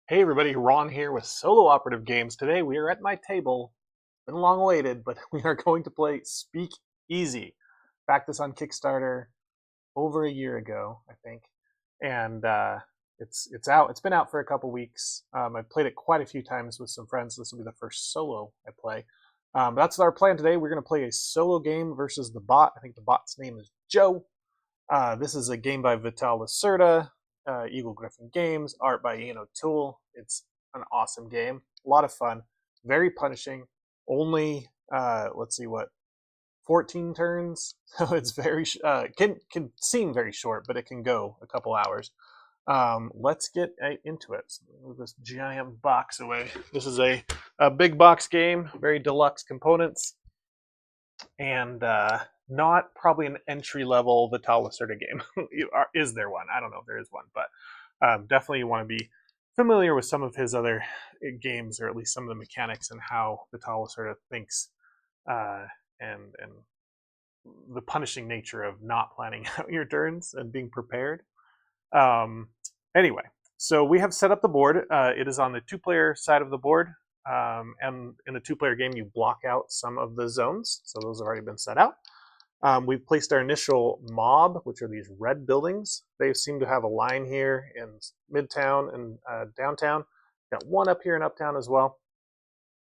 Hey everybody, Ron here with Solo Operative Games. Today we are at my table. Been long awaited, but we are going to play Speakeasy. Backed this on Kickstarter over a year ago, I think, and it's out. It's been out for a couple weeks. I've played it quite a few times with some friends. This will be the first solo I play. That's our plan today. We're going to play a solo game versus the bot. I think the bot's name is Joe. This is a game by Lacerda, Eagle-Gryphon Games, art by Ian O'Toole. It's an awesome game, a lot of fun, very punishing. Only let's see, what, 14 turns, so it's very can seem very short, but it can go a couple hours. Let's get into it. So move this giant box away. This is a big box game, very deluxe components, and not probably an entry-level Vital Lacerda game. Is there one? I don't know if there is one, but definitely you want to be familiar with some of his other games, or at least some of the mechanics and how Vital Lacerda thinks, and the punishing nature of not planning out your turns and being prepared. Anyway, so we have set up the board. It is on the two-player side of the board. And in the two-player game, you block out some of the zones, so those have already been set out. We've placed our initial mob, which are these red buildings. They seem to have a line here in Midtown and downtown. Got one up here in Uptown as well.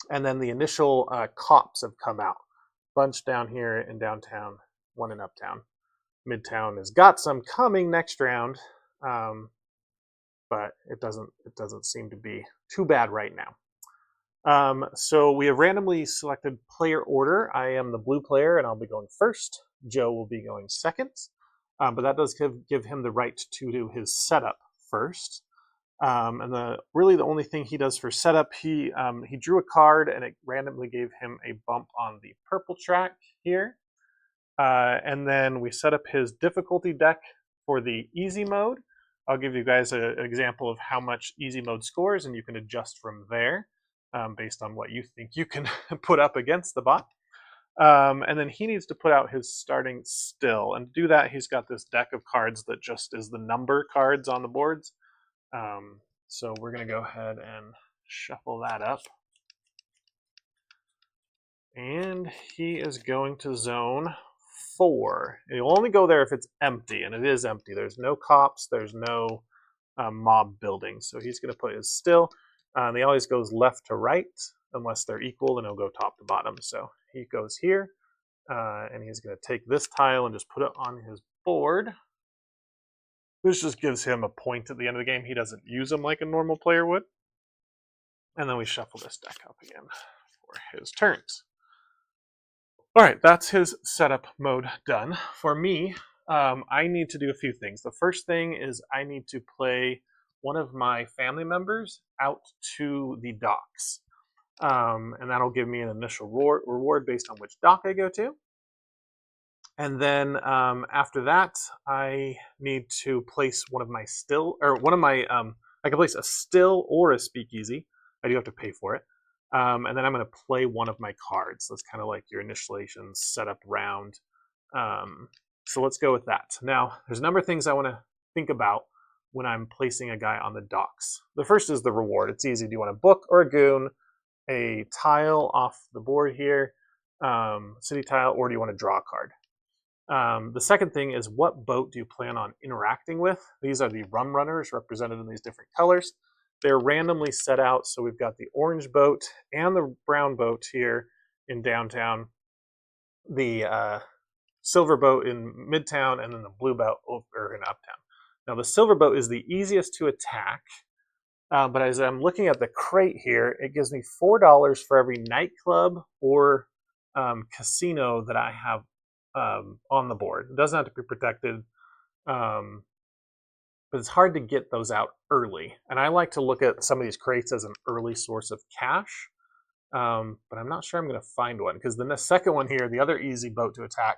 And then the initial cops have come out. Bunch down here in downtown, one in Uptown. Midtown has got some coming next round, but it doesn't seem to be too bad right now. So we have randomly selected player order. I am the blue player and I'll be going first. Joe will be going second, but that does give him the right to do his setup first. And really the only thing he does for setup, he drew a card and it randomly gave him a bump on the purple track here. And then we set up his difficulty deck for the easy mode. I'll give you guys an example of how much easy mode scores, and you can adjust from there. Based on what you think you can put up against the bot. And then he needs to put out his starting still. And to do that, he's got this deck of cards that just is the number cards on the boards. So we're going to go ahead and shuffle that up. And he is going to zone 4. He'll only go there if it's empty, and it is empty. There's no cops, there's no mob buildings. So he's going to put his still. He always goes left to right, unless they're equal, then he'll go top to bottom. So he goes here, and he's going to take this tile and just put it on his board. This just gives him a point at the end of the game. He doesn't use them like a normal player would. And then we shuffle this deck up again for his turns. All right, that's his setup mode done. For me, I need to do a few things. The first thing is I need to play one of my family members out to the docks. And that'll give me an initial reward based on which dock I go to. And then after that, I need to place one of my still, or one of my, I can place a still or a speakeasy. I do have to pay for it. And then I'm going to play one of my cards. That's kind of like your initialization setup round. So let's go with that. Now, there's a number of things I want to think about when I'm placing a guy on the docks. The first is the reward. It's easy. Do you want a book or a goon, a tile off the board here, city tile, or do you want to draw a card? The second thing is, what boat do you plan on interacting with? These are the rum runners represented in these different colors. They're randomly set out, so we've got the orange boat and the brown boat here in downtown, the silver boat in midtown, and then the blue boat over in uptown. Now, the silver boat is the easiest to attack, but as I'm looking at the crate here, it gives me $4 for every nightclub or casino that I have on the board. It doesn't have to be protected, but it's hard to get those out early. And I like to look at some of these crates as an early source of cash, but I'm not sure I'm going to find one, because the second one here, the other easy boat to attack,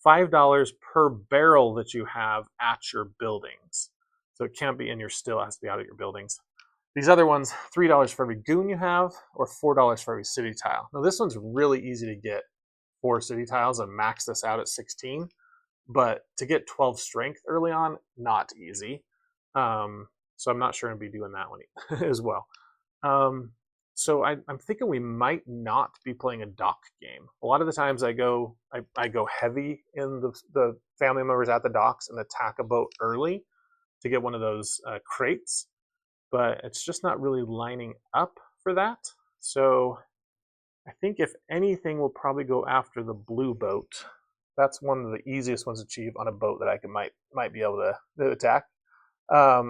$5 per barrel that you have at your buildings. So it can't be in your still, it has to be out at your buildings. These other ones, $3 for every goon you have, or $4 for every city tile. Now this one's really easy to get 4 city tiles and max this out at 16, but to get 12 strength early on, not easy. so I'm not sure I'll be doing that one as well. So I'm thinking we might not be playing a dock game. A lot of the times I go heavy in the family members at the docks and attack a boat early to get one of those crates, but it's just not really lining up for that. So I think if anything, we'll probably go after the blue boat. That's one of the easiest ones to achieve on a boat that I might be able to attack.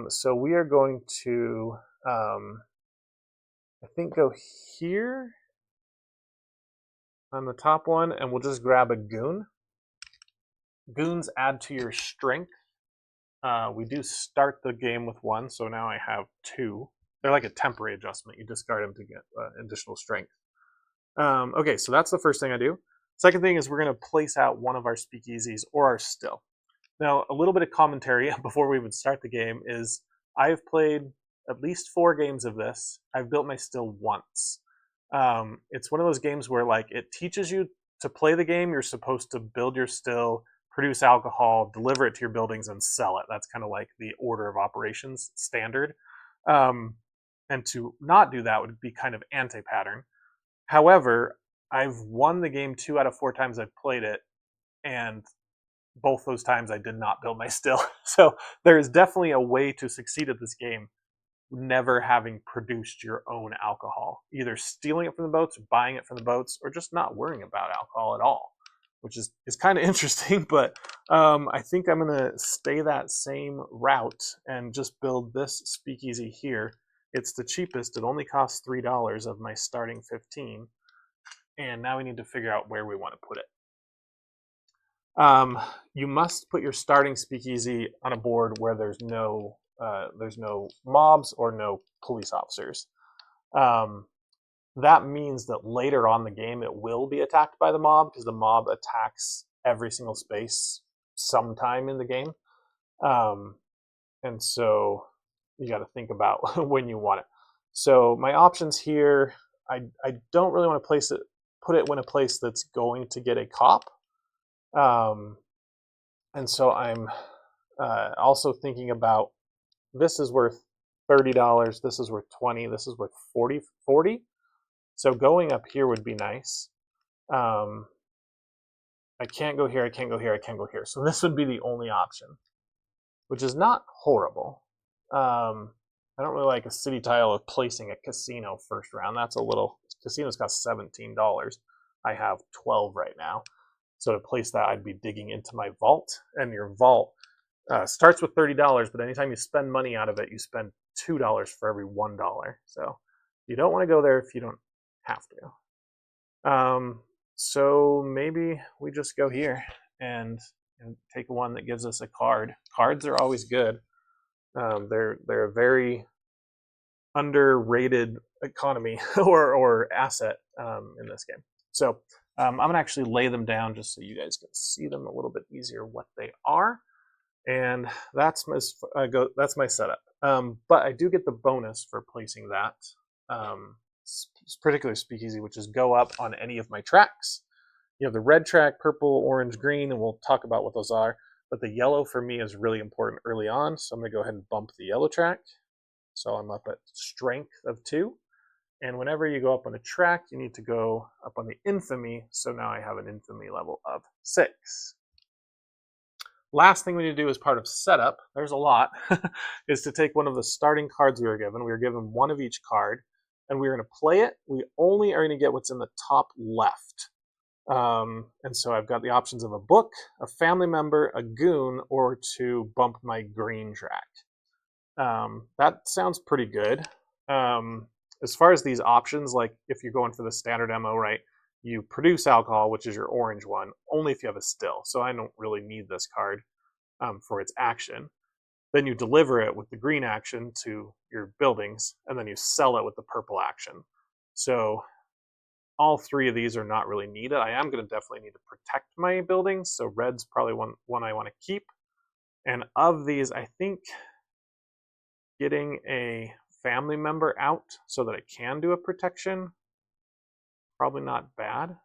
So we are going to, I think, go here on the top one, and we'll just grab a goon. Goons add to your strength. We do start the game with one, so now I have two. They're like a temporary adjustment. You discard them to get additional strength. Okay, so that's the first thing I do. Second thing is we're going to place out one of our speakeasies or our still. Now, a little bit of commentary before we even start the game is I've played at least 4 games of this. I've built my still once. It's one of those games where like it teaches you to play the game. You're supposed to build your still, produce alcohol, deliver it to your buildings, and sell it. That's kind of like the order of operations standard. And to not do that would be kind of anti-pattern. However, I've won the game 2 out of 4 times I've played it, and both those times I did not build my still. So there is definitely a way to succeed at this game, never having produced your own alcohol, either stealing it from the boats, buying it from the boats, or just not worrying about alcohol at all, which is kind of interesting. But I think I'm going to stay that same route and just build this speakeasy here. It's the cheapest. It only costs $3 of my starting 15. And now we need to figure out where we want to put it. You must put your starting speakeasy on a board where there's no mobs or no police officers. That means that later on the game it will be attacked by the mob, because the mob attacks every single space sometime in the game. And so you got to think about when you want it. So my options here, I don't really want to put it in a place that's going to get a cop. And so I'm also thinking about, this is worth $30, this is worth $20, this is worth $40. So going up here would be nice. I can't go here, I can't go here, I can't go here. So this would be the only option, which is not horrible. I don't really like a city tile of placing a casino first round. That's a little, casinos cost $17. I have 12 right now. So to place that, I'd be digging into my vault, and your vault starts with $30, but anytime you spend money out of it, you spend $2 for every $1. So you don't want to go there if you don't have to. So maybe we just go here and take one that gives us a card. Cards are always good. They're a very underrated economy or asset in this game. So I'm going to actually lay them down just so you guys can see them a little bit easier what they are. And that's my setup. But I do get the bonus for placing that particular speakeasy, which is go up on any of my tracks. You have the red track, purple, orange, green, and we'll talk about what those are. But the yellow for me is really important early on, so I'm going to go ahead and bump the yellow track. So I'm up at strength of 2. And whenever you go up on a track, you need to go up on the infamy. So now I have an infamy level of 6. Last thing we need to do as part of setup, there's a lot, is to take one of the starting cards we were given. We were given one of each card, and we're going to play it. We only are going to get what's in the top left. And so I've got the options of a book, a family member, a goon, or to bump my green track. That sounds pretty good. As far as these options, like if you're going for the standard MO, right, you produce alcohol, which is your orange one, only if you have a still. So I don't really need this card for its action. Then you deliver it with the green action to your buildings, and then you sell it with the purple action. So all 3 of these are not really needed. I am going to definitely need to protect my buildings, so red's probably one I want to keep. And of these, I think getting a family member out so that it can do a protection, probably not bad.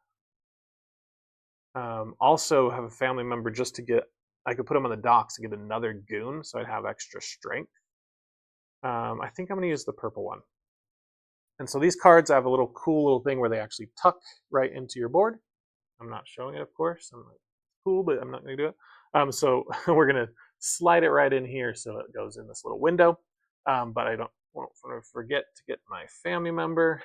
Also have a family member just to get, I could put them on the docks to get another goon, so I'd have extra strength. I think I'm going to use the purple one. And so these cards have a little cool little thing where they actually tuck right into your board. I'm not showing it, of course. I'm like, cool, but I'm not going to do it. So we're going to slide it right in here so it goes in this little window. But I don't want to forget to get my family member.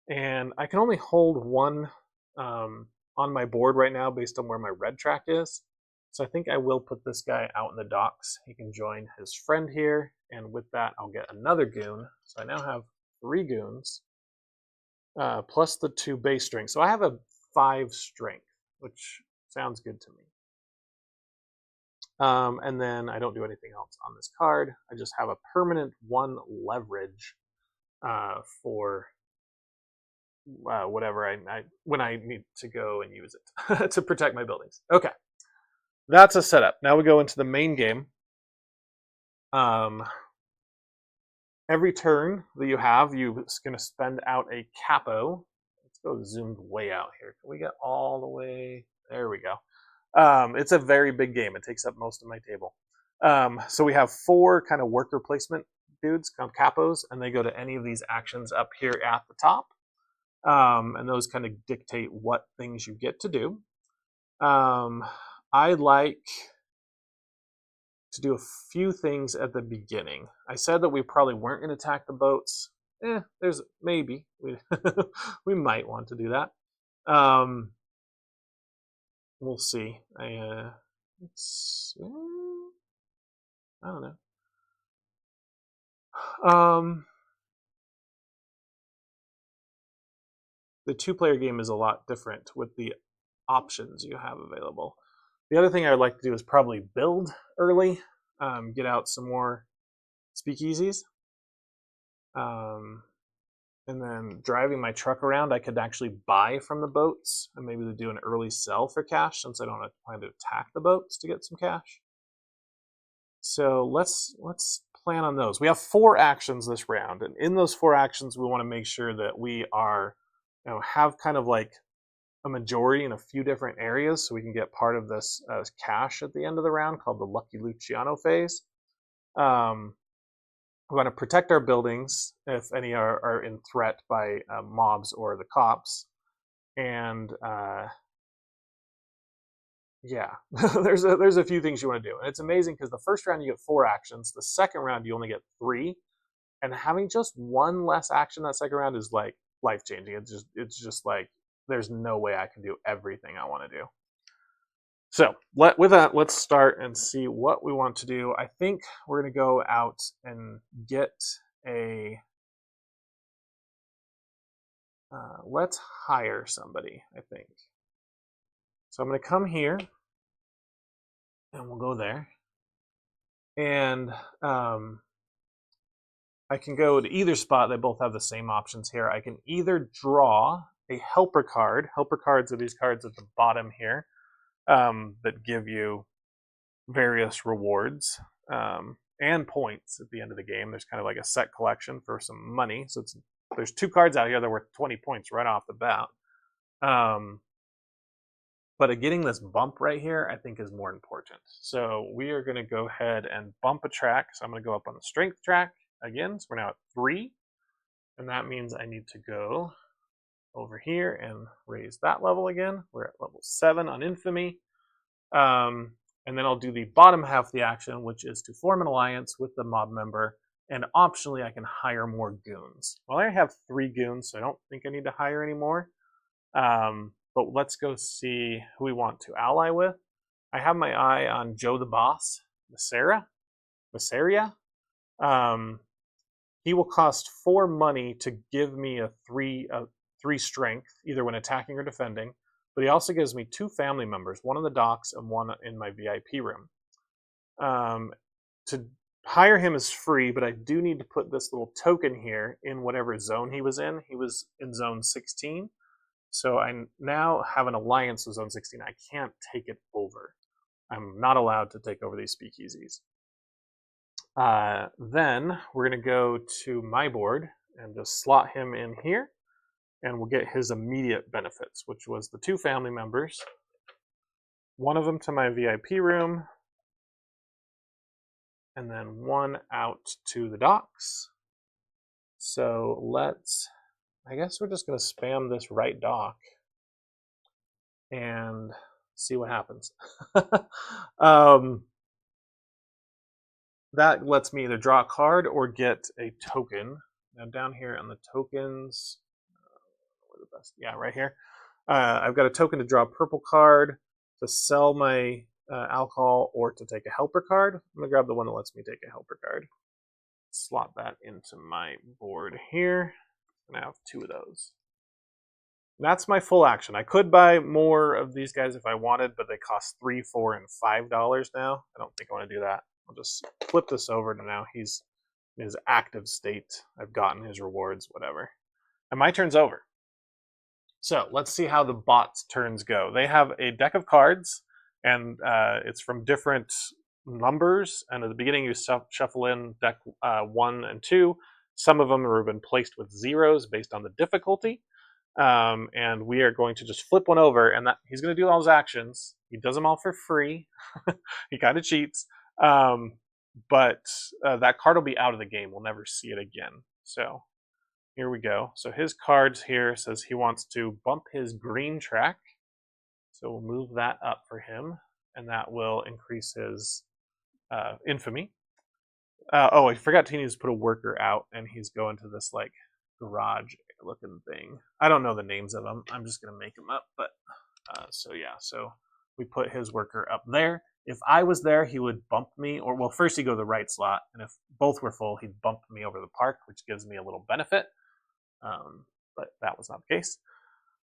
And I can only hold one on my board right now based on where my red track is. So I think I will put this guy out in the docks. He can join his friend here. And with that, I'll get another goon. So I now have 3 goons, plus the 2 base strength. So I have a 5 strength, which sounds good to me. And then I don't do anything else on this card. I just have a permanent 1 leverage for whatever when I need to go and use it to protect my buildings. Okay, that's a setup. Now we go into the main game. Every turn that you have, you're going to spend out a capo. Let's go zoomed way out here. Can we get all the way? There we go. It's a very big game. It takes up most of my table. So we have 4 kind of worker placement dudes called capos, and they go to any of these actions up here at the top. And those kind of dictate what things you get to do. I like to do a few things at the beginning. I said that we probably weren't going to attack the boats. There's maybe we might want to do that. We'll see. I don't know. The 2-player game is a lot different with the options you have available. The other thing I would like to do is probably build early, get out some more speakeasies. And then driving my truck around, I could actually buy from the boats and maybe do an early sell for cash since I don't plan to attack the boats to get some cash. So let's plan on those. We have 4 actions this round, and in those 4 actions, we want to make sure that we are, have kind of like a majority in a few different areas so we can get part of this cash at the end of the round called the Lucky Luciano phase. We want to protect our buildings if any are in threat by mobs or the cops. And yeah, there's a few things you want to do. And it's amazing because the first round you get 4 actions. The second round you only get 3. And having just 1 less action that second round is like life-changing. It's just like there's no way I can do everything I want to do. So with that, let's start and see what we want to do. I think we're going to go out and get a... let's hire somebody, I think. So I'm going to come here, and we'll go there. And I can go to either spot. They both have the same options here. I can either draw a helper card. Helper cards are these cards at the bottom here that give you various rewards and points at the end of the game. There's kind of like a set collection for some money. So there's 2 cards out here that are worth 20 points right off the bat. But getting this bump right here, I think, is more important. So we are going to go ahead and bump a track. So I'm going to go up on the strength track again. So we're now at 3. And that means I need to go over here and raise that level again. We're at level 7 on infamy. And then I'll do the bottom half of the action, which is to form an alliance with the mob member. And optionally, I can hire more goons. Well, I have 3 goons, so I don't think I need to hire any more. But let's go see who we want to ally with. I have my eye on Joe the Boss, Lacerda. He will cost 4 money to give me a 3 strength, either when attacking or defending. But he also gives me 2 family members, one in the docks and one in my VIP room. To hire him is free, but I do need to put this little token here in whatever zone he was in. He was in zone 16. So I now have an alliance with zone 16. I can't take it over. I'm not allowed to take over these speakeasies. Then we're going to go to my board and just slot him in here. And we'll get his immediate benefits, which was the 2 family members. One of them to my VIP room. and then 1 out to the docks. So I guess we're just going to spam this right dock and see what happens. That lets me either draw a card or get a token. Now down here on the tokens, where the best? Yeah, right here. I've got a token to draw a purple card, to sell my alcohol, or to take a helper card. I'm going to grab the one that lets me take a helper card. Slot that into my board here. And I have 2 of those. And that's my full action. I could buy more of these guys if I wanted, but they cost $3, $4, and $5 now. I don't think I want to do that. I'll just flip this over to now he's in his active state. I've gotten his rewards, whatever. And my turn's over. So let's see how the bots' turns go. They have a deck of cards, and it's from different numbers. And at the beginning, you shuffle in deck 1 and 2. Some of them have been placed with zeros based on the difficulty. And we are going to just flip one over, and he's going to do all his actions. He does them all for free. He kind of cheats. But that card will be out of the game. We'll never see it again. So here we go. So his cards here says he wants to bump his green track. So we'll move that up for him, and that will increase his infamy. Oh, I forgot he needs to put a worker out, and he's going to this like garage looking thing. I don't know the names of them. I'm just going to make them up. But so yeah, so we put his worker up there. If I was there, he would bump me, or well, first he'd go to the right slot, and if both were full, he'd bump me over the park, which gives me a little benefit. But that was not the case.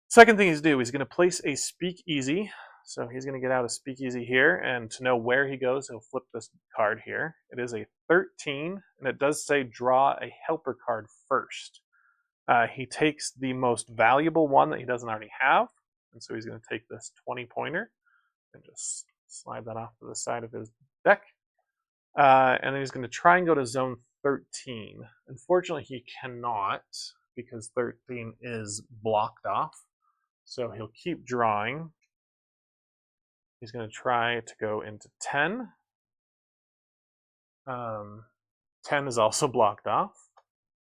Second thing he's do, he's going to place a speakeasy. So he's going to get out a speakeasy here, and to know where he goes, he'll flip this card here. It is a 13, and it does say draw a helper card first. He takes the most valuable one that he doesn't already have, and so he's going to take this 20-pointer and just slide that off to the side of his deck. And then he's going to try and go to zone 13. Unfortunately, he cannot because 13 is blocked off. So he'll keep drawing. He's going to try to go into 10. 10 is also blocked off.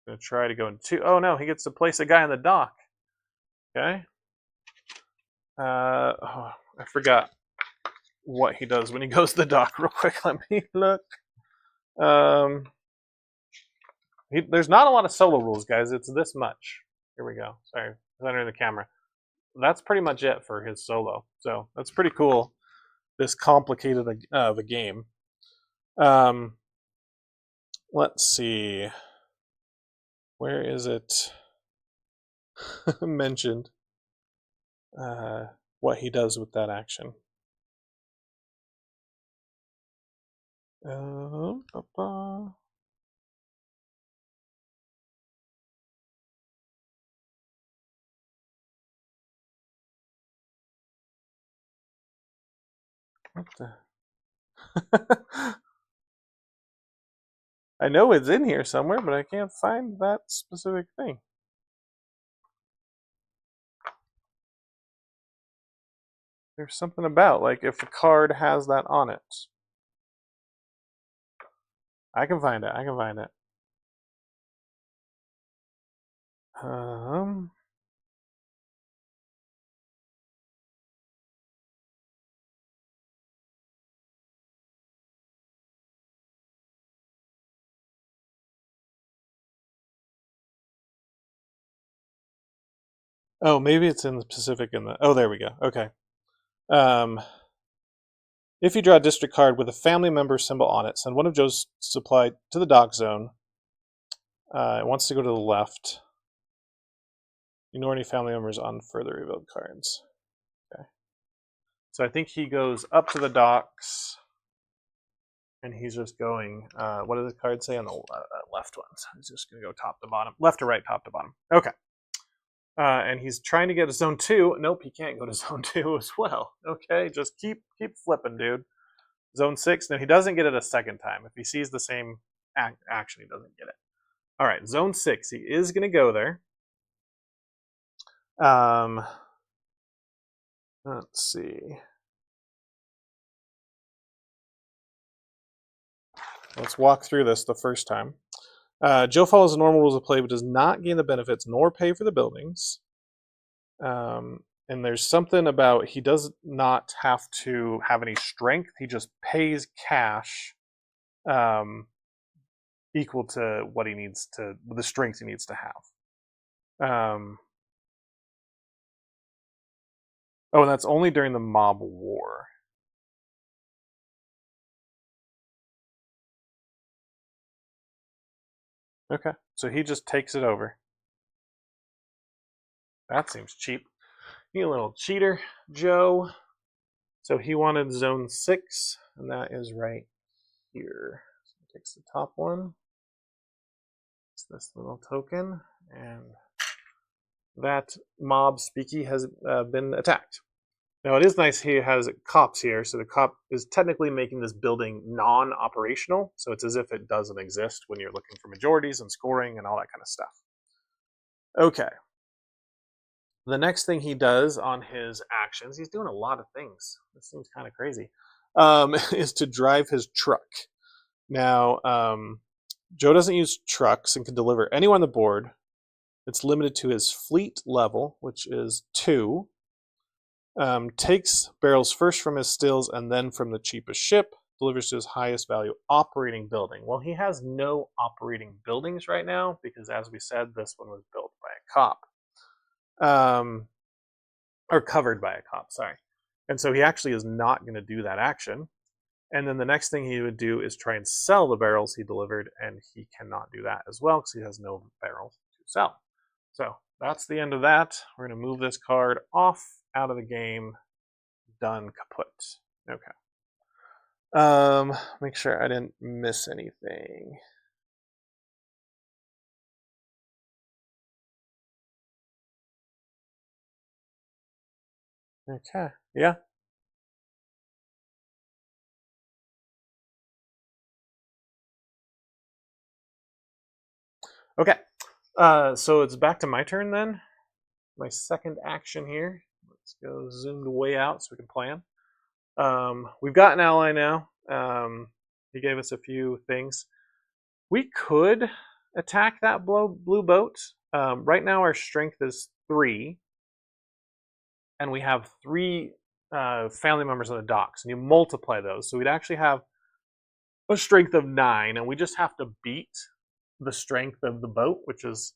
Going to try to go into 2. Oh no, he gets to place a guy on the dock. Okay. I forgot what he does when he goes to the dock. Real quick, let me look. There's not a lot of solo rules, guys. It's this much. Here we go. Sorry, I was under the camera. That's pretty much it for his solo. So that's pretty cool. This complicated of a game. Let's see. Where is it mentioned? What he does with that action. What the? I know it's in here somewhere, but I can't find that specific thing. There's something about, like, if the card has that on it. I can find it. I can find it. Oh, maybe it's in the Pacific in the... Oh, there we go. Okay. If you draw a district card with a family member symbol on it, send one of Joe's supply to the dock zone. It wants to go to the left. Ignore any family members on further revealed cards. Okay. So I think he goes up to the docks, and he's just going... what does the card say on the left ones? He's just going to go top to bottom. Left to right, top to bottom. Okay. And he's trying to get to zone 2. Nope, he can't go to zone 2 as well. Okay, just keep flipping, dude. Zone 6. No, he doesn't get it a second time. If he sees the same action, he doesn't get it. All right, zone 6. He is going to go there. Let's see. let's walk through this the first time. Joe follows the normal rules of play, but does not gain the benefits nor pay for the buildings. And there's something about he does not have to have any strength. He just pays cash equal to what he needs to, the strength he needs to have. Oh, and that's only during the mob war. Okay, so he just takes it over. That seems cheap. You little cheater, Joe. So he wanted zone 6, and that is right here. So he takes the top one. It's this little token, and that mob speakeasy has been attacked. Now it is nice he has cops here, so the cop is technically making this building non-operational, so it's as if it doesn't exist when you're looking for majorities and scoring and all that kind of stuff. Okay. The next thing he does on his actions, he's doing a lot of things. This seems kind of crazy, is to drive his truck. Now, Joe doesn't use trucks and can deliver anyone on the board. It's limited to his fleet level, which is 2. Takes barrels first from his stills and then from the cheapest ship, delivers to his highest value operating building. Well, he has no operating buildings right now because, as we said, this one was built by a cop. Or covered by a cop, sorry. And so he actually is not going to do that action. And then the next thing he would do is try and sell the barrels he delivered, and he cannot do that as well because he has no barrels to sell. So that's the end of that. We're going to move this card off out of the game. Done, kaput. Okay. Make sure I didn't miss anything. Okay, yeah. Okay, so it's back to my turn then. My second action here. Let's go zoomed way out so we can plan. We've got an ally now. He gave us a few things. We could attack that blue boat. Right now our strength is 3. And we have 3 family members on the docks. And you multiply those. So we'd actually have a strength of 9. And we just have to beat the strength of the boat, which is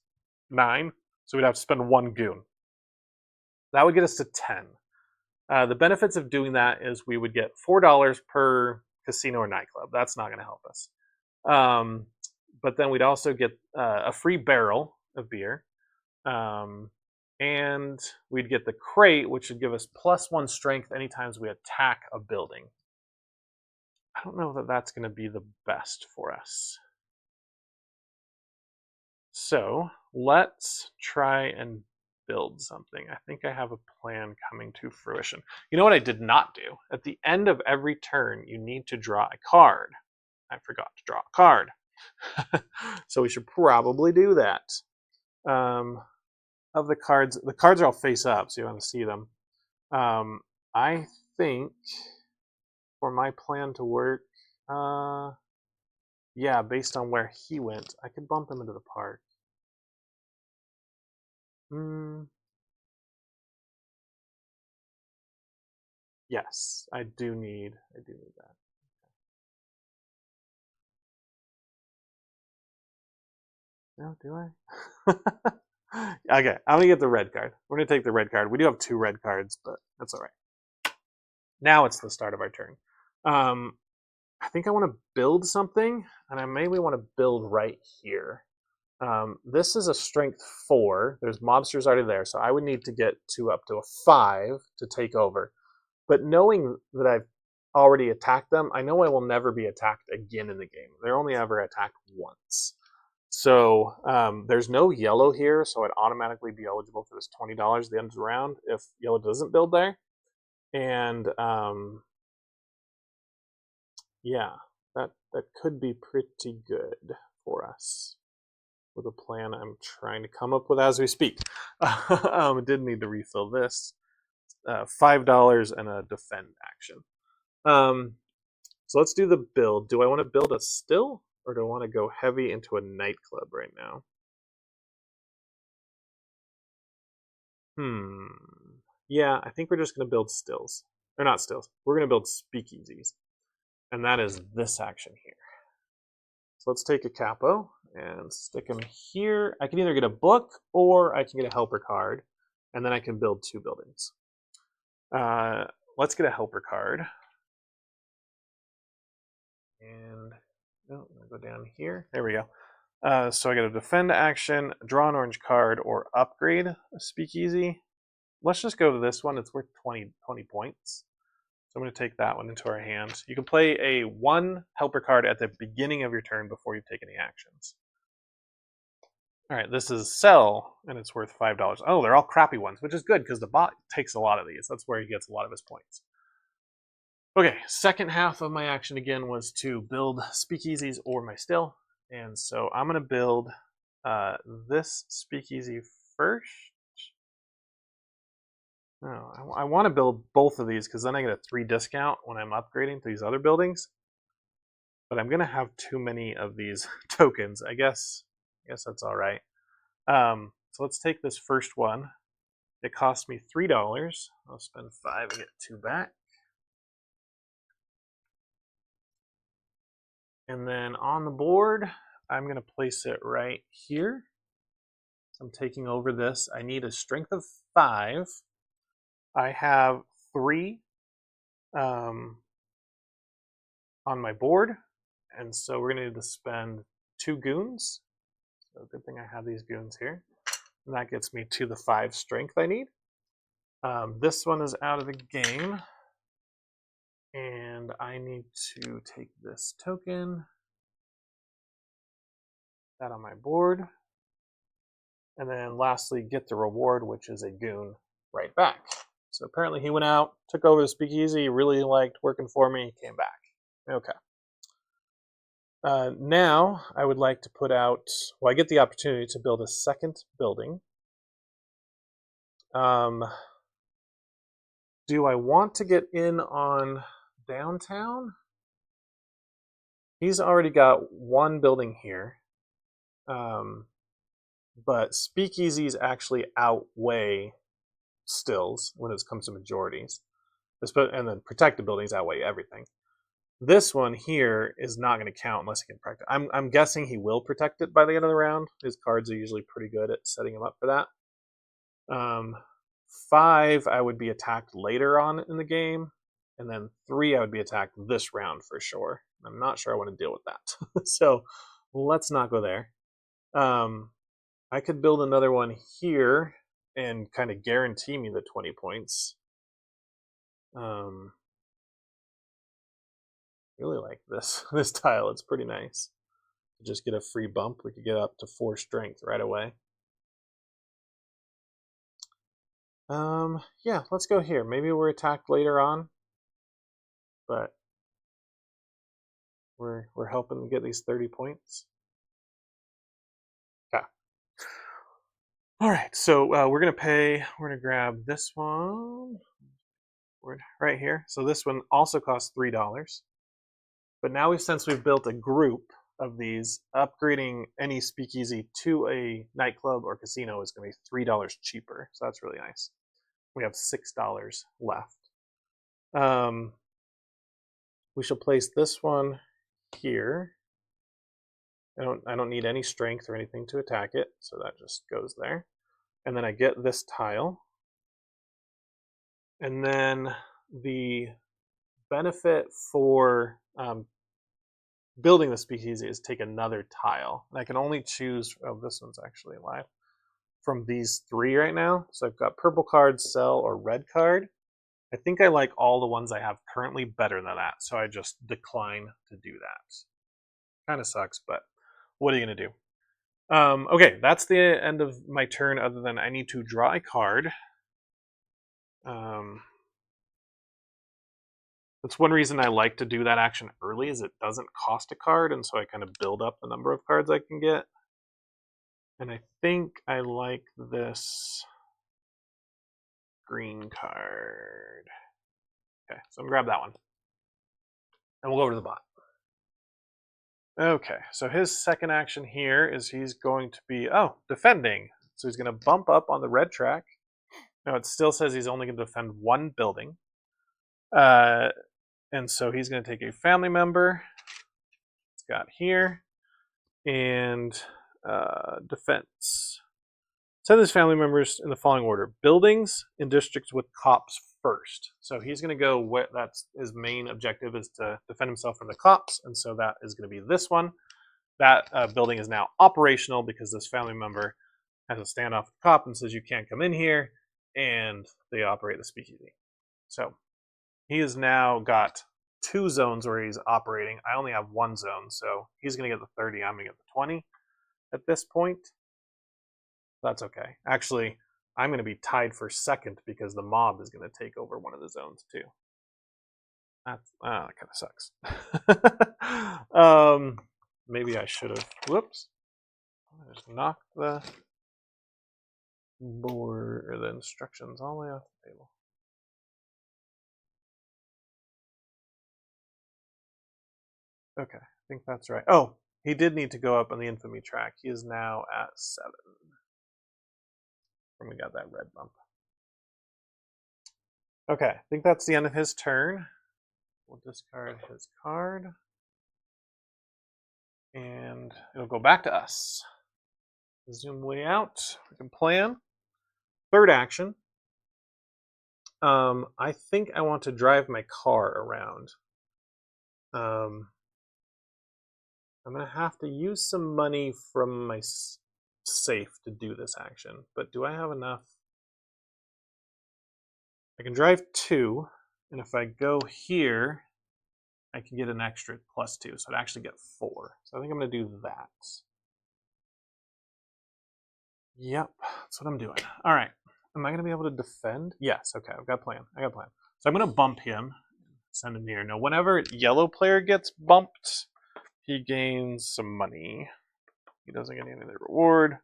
9. So we'd have to spend 1 goon. That would get us to 10. The benefits of doing that is we would get $4 per casino or nightclub. That's not going to help us. But then we'd also get a free barrel of beer. And we'd get the crate, which would give us +1 strength anytime we attack a building. I don't know that that's going to be the best for us. So let's try and build something. I think I have a plan coming to fruition. You know what I did not do? At the end of every turn, you need to draw a card. I forgot to draw a card. So we should probably do that. Of the cards are all face up, so you want to see them. I think for my plan to work, yeah, based on where he went, I could bump him into the park. Yes, I do need that. No, do I? Okay, I'm gonna get the red card. We're gonna take the red card. We do have 2 red cards, but that's all right. Now it's the start of our turn. I think I want to build something, and I maybe want to build right here. This is a strength 4. There's mobsters already there, so I would need to get to up to a 5 to take over. But knowing that I've already attacked them, I know I will never be attacked again in the game. They're only ever attacked once. So there's no yellow here, so I'd automatically be eligible for this $20 at the end of the round if yellow doesn't build there. And yeah, that could be pretty good for us with a plan I'm trying to come up with as we speak. I did need to refill this. $5 and a defend action. So let's do the build. Do I want to build a still, or do I want to go heavy into a nightclub right now? Yeah, I think we're just going to build stills. Or not stills. We're going to build speakeasies. And that is this action here. So let's take a capo and stick him here. I can either get a book or I can get a helper card, and then I can build 2 buildings. Let's get a helper card. And I'm going to go down here. There we go. So I got a defend action, draw an orange card, or upgrade a speakeasy. Let's just go to this one. It's worth 20 points. So I'm going to take that one into our hand. You can play a 1 helper card at the beginning of your turn before you take any actions. All right, this is sell, and it's worth $5. Oh, they're all crappy ones, which is good because the bot takes a lot of these. That's where he gets a lot of his points. Okay, second half of my action again was to build speakeasies or my still. And so I'm going to build this speakeasy first. Oh, I want to build both of these because then I get a 3 discount when I'm upgrading to these other buildings. But I'm going to have too many of these tokens. I guess that's all right. So let's take this first one. It cost me $3. I'll spend 5 and get 2 back. And then on the board, I'm going to place it right here. So I'm taking over this. I need a strength of 5. I have 3 on my board. And so we're going to need to spend 2 goons. So good thing I have these goons here. And that gets me to the 5 strength I need. This one is out of the game. And I need to take this token, that on my board. And then lastly, get the reward, which is a goon, right back. So apparently he went out, took over the speakeasy, really liked working for me, came back. Okay. Now I would like to put out, well, I get the opportunity to build a second building. Do I want to get in on downtown? He's already got 1 building here. But speakeasies actually outweigh stills when it comes to majorities. And then protected buildings outweigh everything. This one here is not going to count unless he can protect it. I'm guessing he will protect it by the end of the round. His cards are usually pretty good at setting him up for that. 5, I would be attacked later on in the game. And then 3, I would be attacked this round for sure. I'm not sure I want to deal with that. So let's not go there. I could build another one here and kind of guarantee me the 20 points. Really like this tile. It's pretty nice. Just get a free bump. We could get up to 4 strength right away. Yeah, let's go here. Maybe we're attacked later on, but we're helping get these 30 points. Okay. All right, so we're gonna pay. We're gonna grab this one right here. So this one also costs $3. But now since we've built a group of these, upgrading any speakeasy to a nightclub or casino is going to be $3 cheaper. So that's really nice. We have $6 left. We shall place this one here. I don't need any strength or anything to attack it, so that just goes there. And then I get this tile. And then the benefit for building the speakeasy is take another tile. And I can only choose, oh, this one's actually alive, from these 3 right now. So I've got purple card, sell, or red card. I think I like all the ones I have currently better than that, so I just decline to do that. Kind of sucks, but what are you going to do? Okay, that's the end of my turn, other than I need to draw a card. That's one reason I like to do that action early, is it doesn't cost a card, and so I kind of build up the number of cards I can get. And I think I like this green card. Okay, so I'm gonna grab that one. And we'll go over to the bot. Okay, so his second action here is he's going to be, defending. So he's going to bump up on the red track. Now it still says he's only going to defend one building. And so he's going to take a family member. It's got here. And defense. Send his family members in the following order. Buildings in districts with cops first. So he's going to go, that's his main objective is to defend himself from the cops. And so that is going to be this one. That building is now operational because this family member has a standoff with the cop and says you can't come in here. And they operate the speakeasy. So he has now got 2 zones where he's operating. I only have 1 zone. So he's going to get the 30. I'm going to get the 20 at this point. That's okay. Actually, I'm going to be tied for second because the mob is going to take over one of the zones too. That kind of sucks. Maybe I should have. Whoops. I just knocked the board or the instructions all the way off the table. Okay, I think that's right. Oh, he did need to go up on the infamy track. He is now at 7. And we got that red bump. Okay, I think that's the end of his turn. We'll discard his card. And it'll go back to us. Zoom way out. We can plan. Third action. I think I want to drive my car around. I'm going to have to use some money from my safe to do this action. But do I have enough? I can drive 2. And if I go here, I can get an extra +2. So I'd actually get 4. So I think I'm going to do that. Yep, that's what I'm doing. All right. Am I going to be able to defend? Yes. Okay, I've got a plan. I got a plan. So I'm going to bump him, send him here. Now, whenever yellow player gets bumped, he gains some money. He doesn't get any of the reward.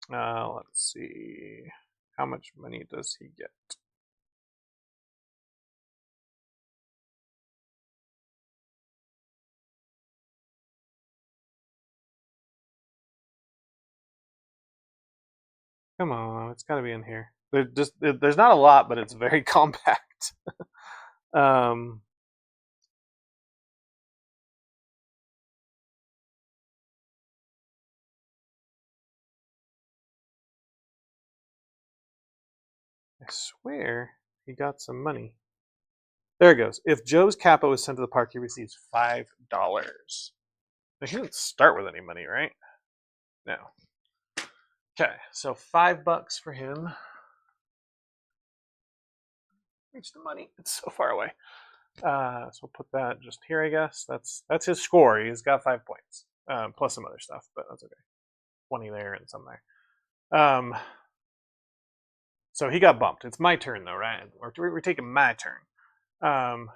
Let's see. How much money does he get? Come on, it's got to be in here. There's not a lot, but it's very compact. I swear he got some money. There it goes. If Joe's capo is sent to the park, he receives $5. He didn't start with any money, right? No. Okay, so $5 for him. Reach the money. It's so far away. So we'll put that just here, I guess. That's his score. He's got 5 points, plus some other stuff, but that's okay. 20 there and some there. So he got bumped. It's my turn though, right? We're taking my turn.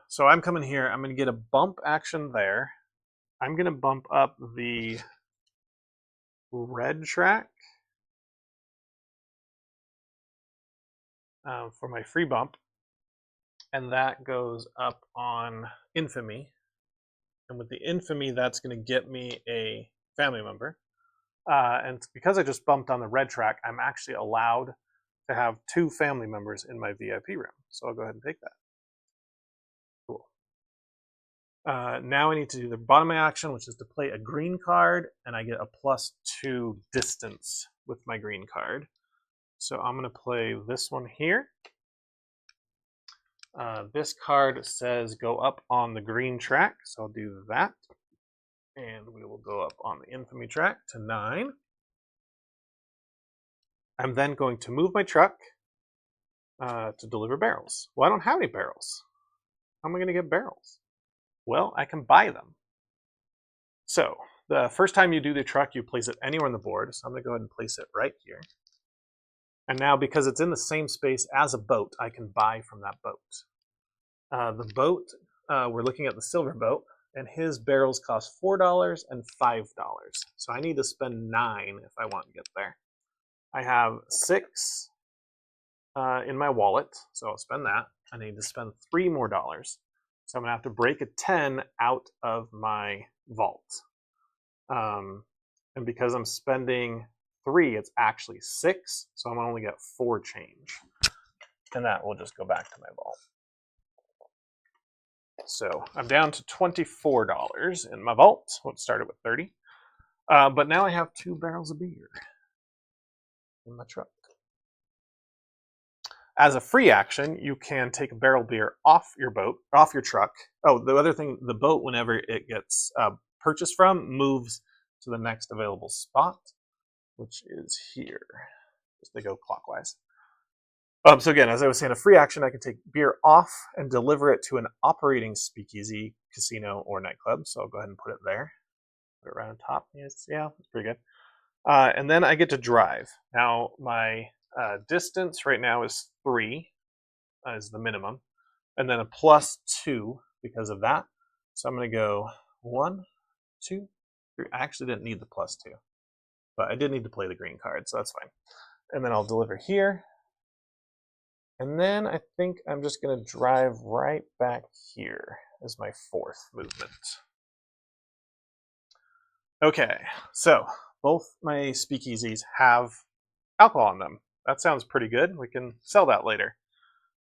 So I'm coming here. I'm going to get a bump action there. I'm going to bump up the red track for my free bump. And that goes up on infamy. And with the infamy, that's going to get me a family member. And because I just bumped on the red track, I'm actually allowed to have 2 family members in my VIP room. So I'll go ahead and take that. Cool. Now I need to do the bottom action, which is to play a green card, and I get a +2 distance with my green card. So I'm going to play this one here. This card says go up on the green track, so I'll do that. And we will go up on the infamy track to 9. I'm then going to move my truck to deliver barrels. Well, I don't have any barrels. How am I going to get barrels? Well, I can buy them. So the first time you do the truck, you place it anywhere on the board. So I'm going to go ahead and place it right here. And now, because it's in the same space as a boat, I can buy from that boat. The boat, we're looking at the silver boat, and his barrels cost $4 and $5. So I need to spend 9 if I want to get there. I have 6 in my wallet, so I'll spend that. I need to spend $3 more. So I'm going to have to break a 10 out of my vault. And because I'm spending 3, it's actually 6. So I'm going to only get 4 change. And that will just go back to my vault. So I'm down to $24 in my vault. It started with 30. But now I have 2 barrels of beer in my truck. As a free action, you can take a barrel of beer off your boat, off your truck. Oh, the other thing, the boat, whenever it gets purchased from, moves to the next available spot, which is here. Just they go clockwise. So again, as I was saying, a free action, I can take beer off and deliver it to an operating speakeasy, casino, or nightclub. So I'll go ahead and put it there. Put it right on top. Yes, yeah, that's pretty good. And then I get to drive. Now, my distance right now is 3, is the minimum. And then a +2 because of that. So I'm going to go 1, 2, 3. I actually didn't need the +2. But I did need to play the green card, so that's fine. And then I'll deliver here. And then I think I'm just going to drive right back here as my 4th movement. Okay, so both my speakeasies have alcohol in them. That sounds pretty good. We can sell that later.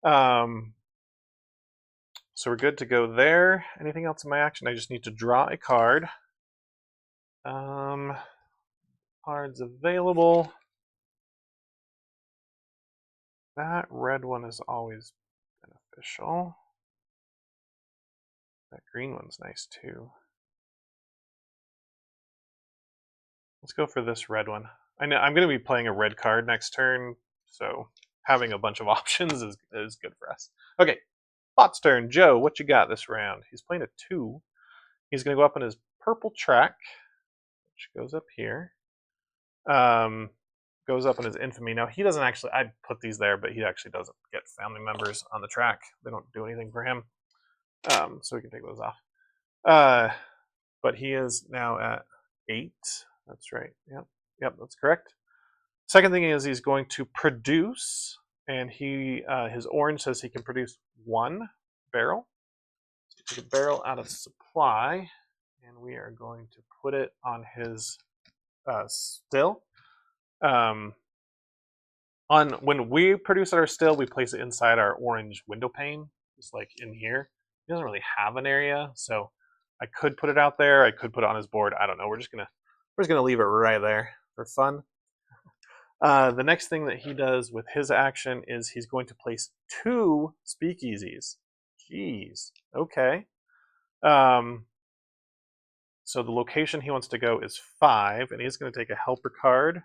So we're good to go there. Anything else in my action? I just need to draw a card. Cards available. That red one is always beneficial. That green one's nice too. Let's go for this red one. I know I'm going to be playing a red card next turn, so having a bunch of options is good for us. Okay, Bot's turn. Joe, what you got this round? He's playing a 2. He's going to go up on his purple track, which goes up here. Goes up in his infamy. Now, he doesn't actually, I put these there, but he actually doesn't get family members on the track. They don't do anything for him. So we can take those off. But he is now at 8. That's right. Yep, that's correct. Second thing is he's going to produce, and his orange says he can produce 1 barrel. So take a barrel out of supply, and we are going to put it on his still. When we produce our still, we place it inside our orange window pane, just like in here. He doesn't really have an area, so I could put it out there. I could put it on his board. I don't know. We're just gonna leave it right there for fun. The next thing that he does with his action is he's going to place 2 speakeasies. Jeez. Okay. So the location he wants to go is 5, and he's going to take a helper card.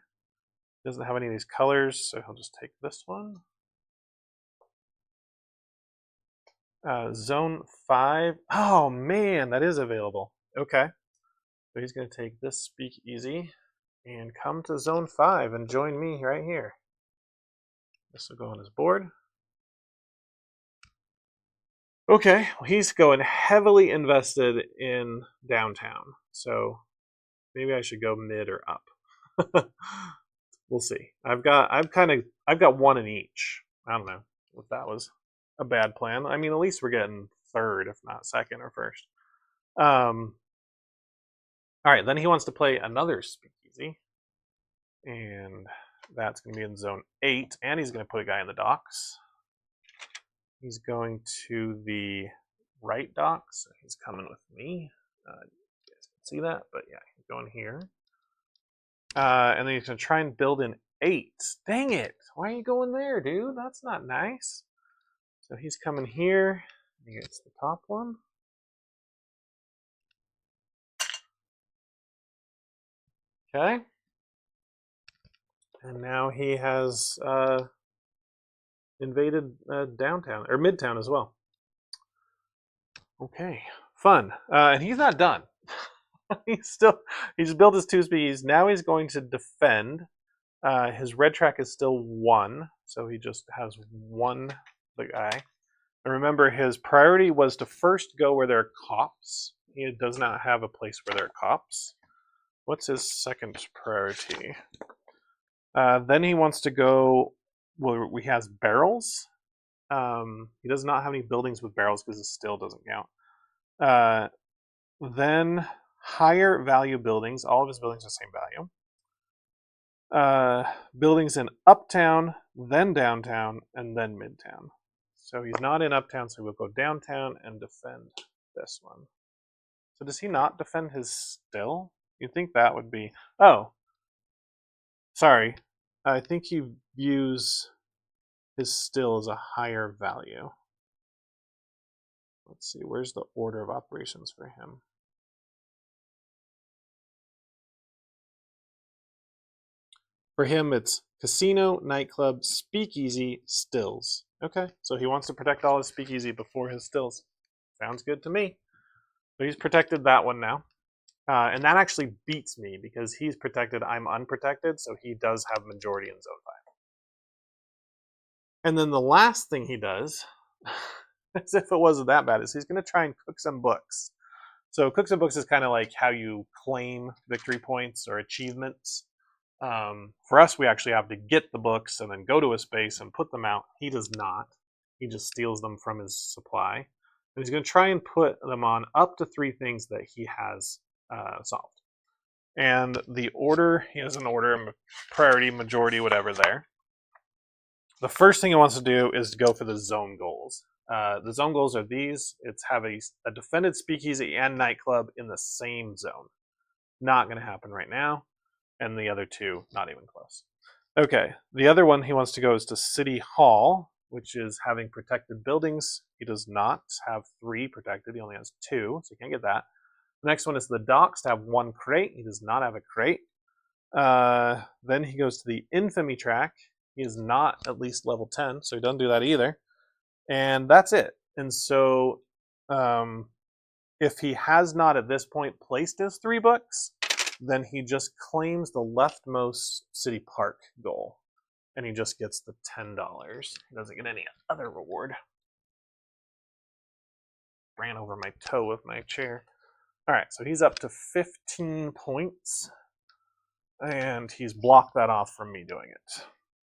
He doesn't have any of these colors, so he'll just take this one. Zone 5. Oh man, that is available. Okay. So he's going to take this speakeasy and come to Zone 5 and join me right here. This will go on his board. Okay, well, he's going heavily invested in downtown, so maybe I should go mid or up. We'll see. I've got 1 in each. I don't know if that was a bad plan. I mean, at least we're getting 3rd, if not 2nd or 1st. All right, then he wants to play another speakeasy, and that's going to be in Zone 8, and he's going to put a guy in the docks. He's going to the right docks. He's coming with me. You guys can see that, but yeah, he's going here. And then he's going to try and build an 8. Dang it! Why are you going there, dude? That's not nice. So he's coming here. He gets the top one. Okay. And now he has invaded downtown, or midtown as well. Okay, fun. And he's not done. He's built his 2 speeds. Now he's going to defend. His red track is still 1, so he just has 1 the guy. And remember, his priority was to first go where there are cops. He does not have a place where there are cops. What's his second priority? Then he wants to go where he has barrels. He does not have any buildings with barrels because it still doesn't count. Then higher value buildings. All of his buildings are the same value. Buildings in uptown, then downtown, and then midtown. So he's not in uptown, so we'll go downtown and defend this one. So does he not defend his still? You'd think that would be... Oh. Sorry. I think he views his still as a higher value. Let's see, where's the order of operations for him? For him, it's casino, nightclub, speakeasy, stills. Okay, so he wants to protect all his speakeasy before his stills. Sounds good to me. So he's protected that one now. And that actually beats me because he's protected, I'm unprotected, so he does have majority in Zone 5. And then the last thing he does, as if it wasn't that bad, is he's going to try and cook some books. So cook some books is kind of like how you claim victory points or achievements. For us, we actually have to get the books and then go to a space and put them out. He does not. He just steals them from his supply. And he's going to try and put them on up to 3 things that he has solved. And the order, he has an order, priority, majority, whatever there. The first thing he wants to do is to go for the zone goals. The zone goals are these. It's have a defended speakeasy and nightclub in the same zone. Not going to happen right now. And the other 2, not even close. Okay, the other one he wants to go is to City Hall, which is having protected buildings. He does not have 3 protected. He only has 2, so he can't get that. The next one is the docks to have 1 crate. He does not have a crate. Then he goes to the infamy track. He is not at least level 10, so he doesn't do that either. And that's it. And so if he has not at this point placed his 3 books, then he just claims the leftmost city park goal. And he just gets the $10. He doesn't get any other reward. Ran over my toe with my chair. Alright, so he's up to 15 points. And he's blocked that off from me doing it.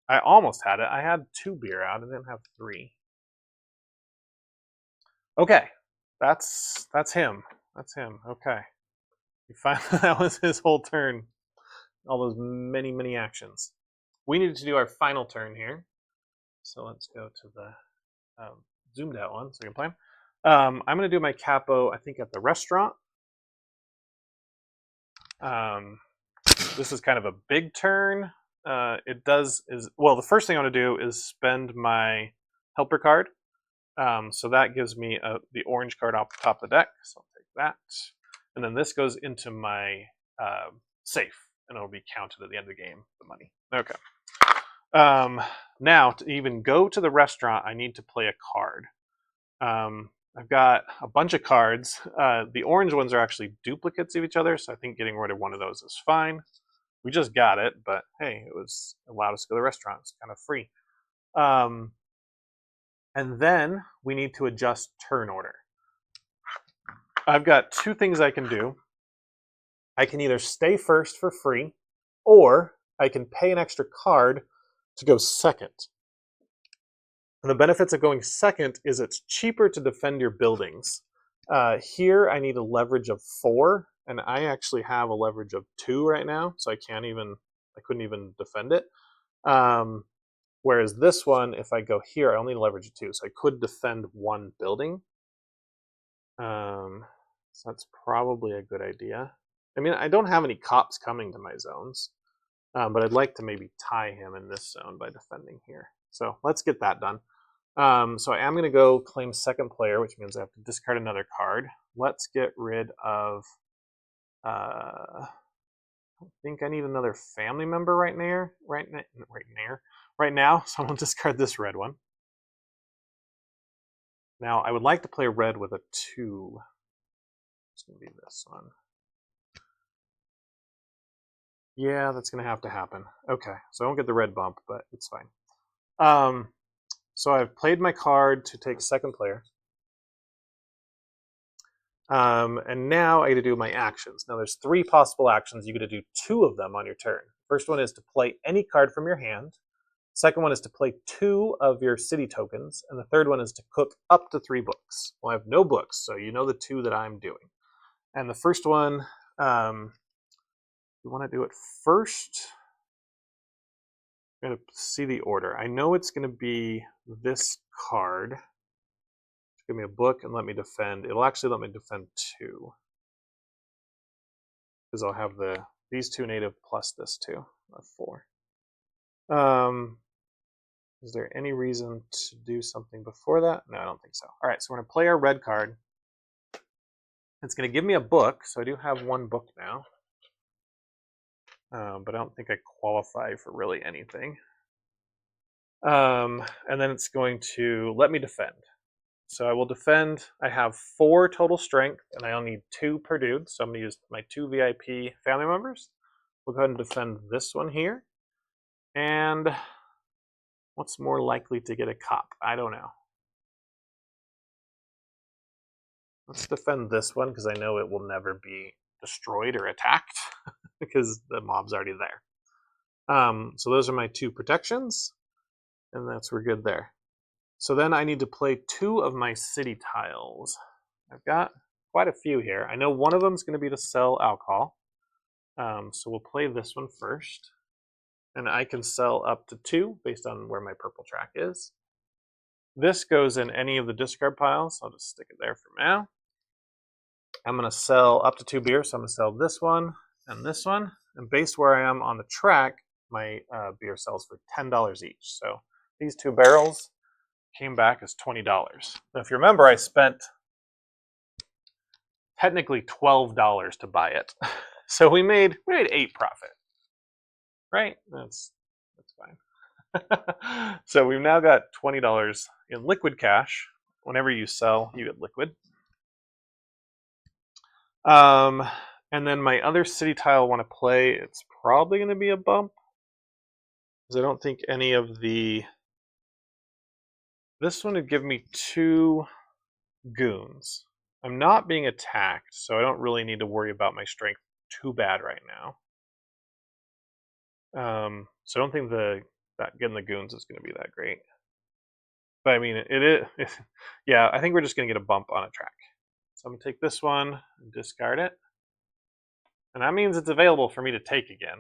I almost had it. I had 2 beer out. I didn't have 3. Okay, that's him. That's him. Okay. That was his whole turn. All those many, many actions. We needed to do our final turn here. So let's go to the zoomed out one so we can play. I'm going to do my capo, I think, at the restaurant. This is kind of a big turn. Well, the first thing I want to do is spend my helper card. So that gives me the orange card off the top of the deck. So I'll take that. And then this goes into my safe, and it'll be counted at the end of the game, the money. Okay. Now, to even go to the restaurant, I need to play a card. I've got a bunch of cards. The orange ones are actually duplicates of each other, so I think getting rid of one of those is fine. We just got it, but hey, it was allowed us to go to the restaurant. It's kind of free. And then we need to adjust turn order. I've got 2 things I can do. I can either stay first for free, or I can pay an extra card to go second. And the benefits of going second is it's cheaper to defend your buildings. Here I need a leverage of 4, and I actually have a leverage of 2 right now, so I couldn't even defend it. Whereas this one, if I go here, I only need a leverage of 2, so I could defend 1 building. So that's probably a good idea. I mean, I don't have any cops coming to my zones, but I'd like to maybe tie him in this zone by defending here. So let's get that done. So I am going to go claim second player, which means I have to discard another card. Let's get rid of... I think I need another family member right now, so I'm going to discard this red one. Now, I would like to play red with a 2. It's going to be this one. Yeah, that's going to have to happen. Okay, so I won't get the red bump, but it's fine. So I've played my card to take second player. And now I get to do my actions. Now there's 3 possible actions. You get to do 2 of them on your turn. First one is to play any card from your hand. Second one is to play 2 of your city tokens, and the third one is to cook up to 3 books. Well, I have no books, so you know the 2 that I'm doing. And the first one, we want to do it first. I'm going to see the order. I know it's going to be this card. Give me a book and let me defend. It'll actually let me defend 2. Because I'll have these 2 native plus this 2. 4. Is there any reason to do something before that? No, I don't think so. All right, so we're going to play our red card. It's going to give me a book, so I do have 1 book now. But I don't think I qualify for really anything. And then it's going to let me defend. So I will defend. I have 4 total strength, and I only need 2 per dude. So I'm going to use my 2 VIP family members. We'll go ahead and defend this one here. And what's more likely to get a cop? I don't know. Let's defend this one because I know it will never be destroyed or attacked because the mob's already there. So those are my 2 protections, and we're good there. So then I need to play 2 of my city tiles. I've got quite a few here. I know one of them is going to be to sell alcohol. So we'll play this one first. And I can sell up to 2 based on where my purple track is. This goes in any of the discard piles. I'll just stick it there for now. I'm going to sell up to 2 beers. So I'm going to sell this one and this one. And based where I am on the track, my beer sells for $10 each. So these 2 barrels came back as $20. Now, if you remember, I spent technically $12 to buy it. So we made 8 profit. Right? That's fine. So we've now got $20 in liquid cash. Whenever you sell, you get liquid. And then my other city tile I want to play, it's probably going to be a bump. Because I don't think any of this one would give me 2 goons. I'm not being attacked, so I don't really need to worry about my strength too bad right now. So I don't think that getting the goons is going to be that great. But I mean, it is. Yeah, I think we're just going to get a bump on a track. So I'm going to take this one and discard it. And that means it's available for me to take again.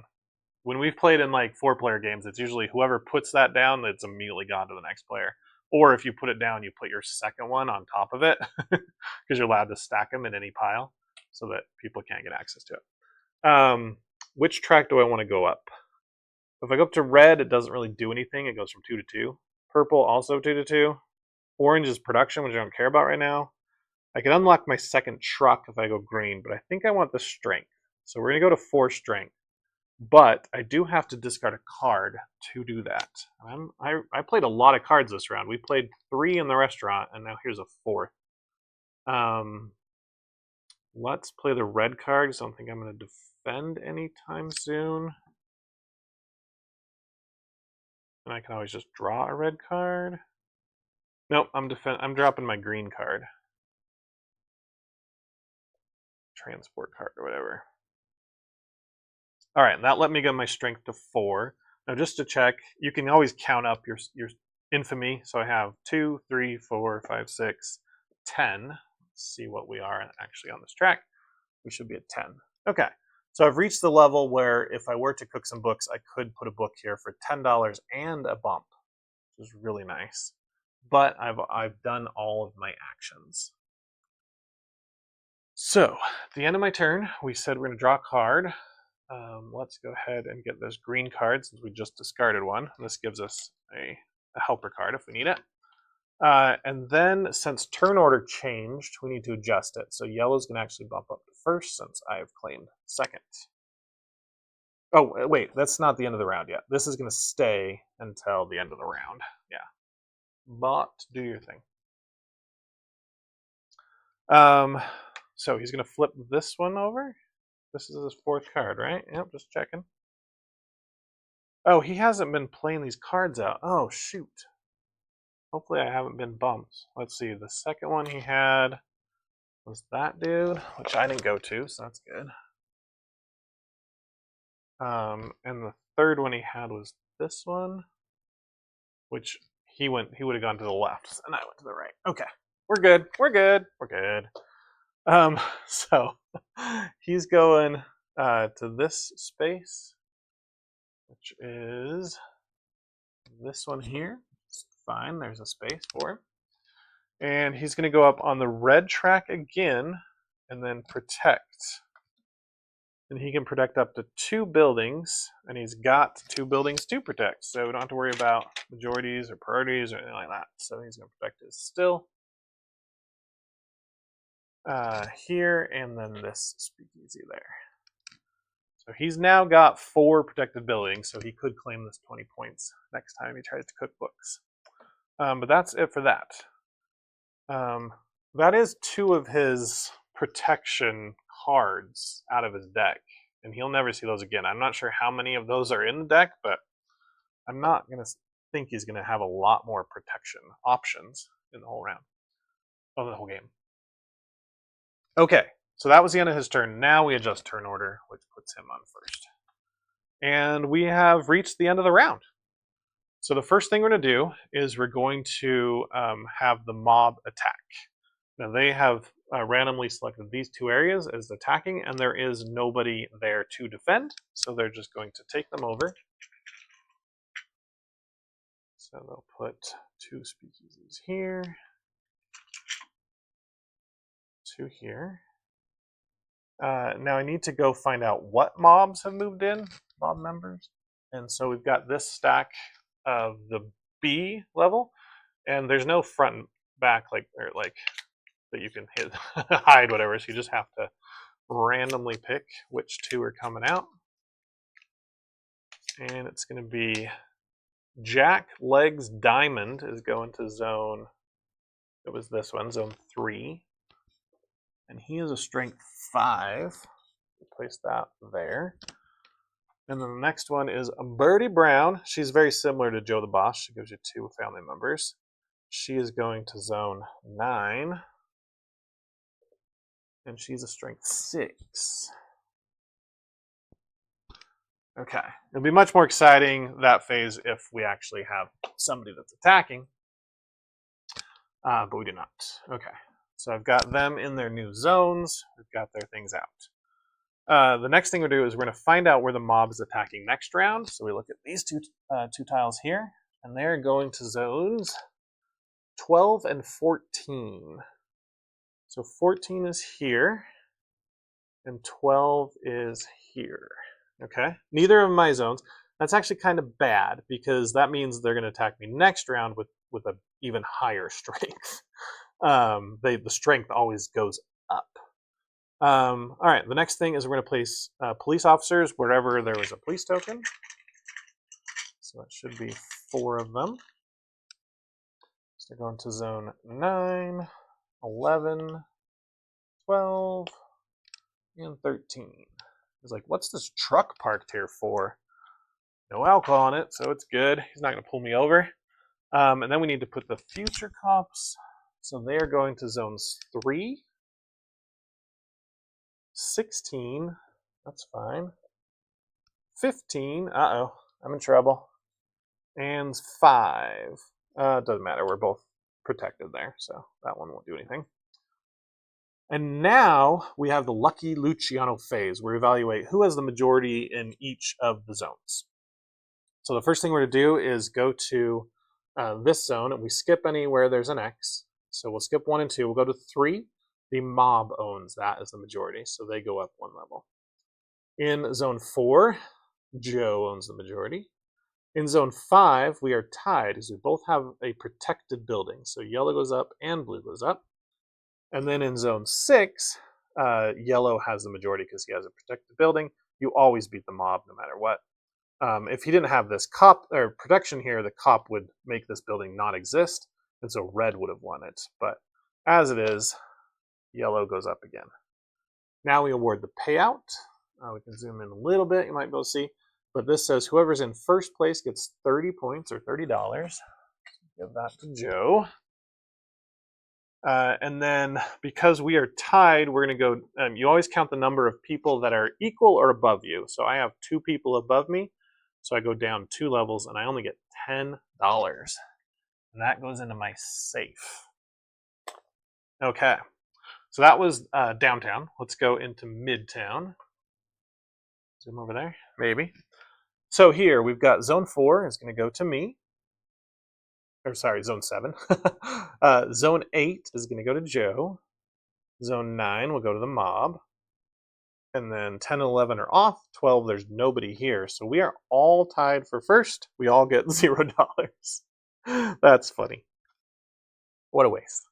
When we've played in like 4-player games, it's usually whoever puts that down, it's immediately gone to the next player. Or if you put it down, you put your second one on top of it because you're allowed to stack them in any pile so that people can't get access to it. Which track do I want to go up? If I go up to red, it doesn't really do anything. It goes from 2 to 2. Purple, also 2 to 2. Orange is production, which I don't care about right now. I can unlock my second truck if I go green, but I think I want the strength. So we're going to go to 4 strength. But I do have to discard a card to do that. I played a lot of cards this round. We played 3 in the restaurant, and now here's a 4th. Let's play the red cards. I don't think I'm going to defend anytime soon. And I can always just draw a red card. Nope, I'm dropping my green card. Transport card or whatever. All right, that let me get my strength to 4. Now, just to check, you can always count up your infamy. So I have 2, 3, 4, 5, 6, 10. Let's see what we are actually on this track. We should be at 10. Okay, so I've reached the level where if I were to cook some books, I could put a book here for $10 and a bump, which is really nice. But I've done all of my actions. So at the end of my turn, we said we're going to draw a card. Let's go ahead and get this green card since we just discarded one. This gives us a helper card if we need it. And then since turn order changed, we need to adjust it. So yellow's going to actually bump up to first since I've claimed second. Oh, wait, that's not the end of the round yet. This is going to stay until the end of the round. Yeah. But do your thing. So he's going to flip this one over. This is his 4th card, right? Yep, just checking. Oh, he hasn't been playing these cards out. Oh, shoot. Hopefully I haven't been bumped. Let's see. The second one he had was that dude, which I didn't go to, so that's good. And the third one he had was this one. which he would have gone to the left, and I went to the right. Okay, we're good. We're good. We're good. So he's going to this space, which is this one here. It's fine. There's a space for him. And he's going to go up on the red track again and then protect. And he can protect up to 2 buildings, and he's got 2 buildings to protect. So we don't have to worry about majorities or priorities or anything like that. So he's going to protect his still. Here, and then this speakeasy there. So he's now got 4 protected buildings, so he could claim this 20 points next time he tries to cook books. But that's it for that. That is 2 of his protection cards out of his deck, and he'll never see those again. I'm not sure how many of those are in the deck, but I'm not going to think he's going to have a lot more protection options in the whole round, of the whole game. Okay, so that was the end of his turn. Now we adjust turn order, which puts him on first. And we have reached the end of the round. So the first thing we're going to do is we're going to have the mob attack. Now they have randomly selected these 2 areas as attacking, and there is nobody there to defend, so they're just going to take them over. So they'll put 2 speakeasies here, 2 here. Now I need to go find out what mobs have moved in, mob members. And so we've got this stack of the B level, and there's no front and back like that you can hit, hide whatever, so you just have to randomly pick which 2 are coming out. And it's going to be Jack Legs Diamond is going to zone, it was this one, zone 3. And he is a strength 5. Place that there. And then the next one is Birdie Brown. She's very similar to Joe the Boss. She gives you 2 family members. She is going to zone 9. And she's a strength 6. Okay. It'll be much more exciting, that phase, if we actually have somebody that's attacking. But we do not. Okay. So I've got them in their new zones. We've got their things out. The next thing we'll do is we're going to find out where the mob is attacking next round. So we look at these two tiles here, and they're going to zones 12 and 14. So 14 is here, and 12 is here. Okay, neither of my zones. That's actually kind of bad, because that means they're going to attack me next round with an even higher strength. The strength always goes up. All right, the next thing is we're going to place police officers wherever there was a police token. So that should be 4 of them. So they're going to zone 9, 11, 12, and 13. He's like, what's this truck parked here for? No alcohol on it, so it's good. He's not going to pull me over. And then we need to put the future cops. So they are going to zones 3, 16, that's fine, 15, uh-oh, I'm in trouble, and 5. It doesn't matter, we're both protected there, so that one won't do anything. And now we have the Lucky Luciano phase, where we evaluate who has the majority in each of the zones. So the first thing we're going to do is go to this zone, and we skip anywhere there's an X. So we'll skip 1 and 2. We'll go to 3. The mob owns that as the majority, so they go up 1 level. In zone 4, Joe owns the majority. In zone 5, we are tied because we both have a protected building. So yellow goes up and blue goes up. And then in zone 6, yellow has the majority because he has a protected building. You always beat the mob no matter what. If he didn't have this cop or protection here, the cop would make this building not exist, and so red would have won it. But as it is, yellow goes up again. Now we award the payout. We can zoom in a little bit, you might be able to see. But this says whoever's in first place gets 30 points or $30. Give that to Joe. And then because we are tied, we're going to go, you always count the number of people that are equal or above you. So I have 2 people above me. So I go down 2 levels and I only get 10 And that goes into my safe. Okay, so that was downtown. Let's go into midtown. Zoom over there, maybe. So here we've got zone 4 is going to go to me. Or sorry, zone 7. Zone 8 is going to go to Joe. Zone 9 will go to the mob. And then 10 and 11 are off. 12, there's nobody here. So we are all tied for first. We all get $0. That's funny. What a waste.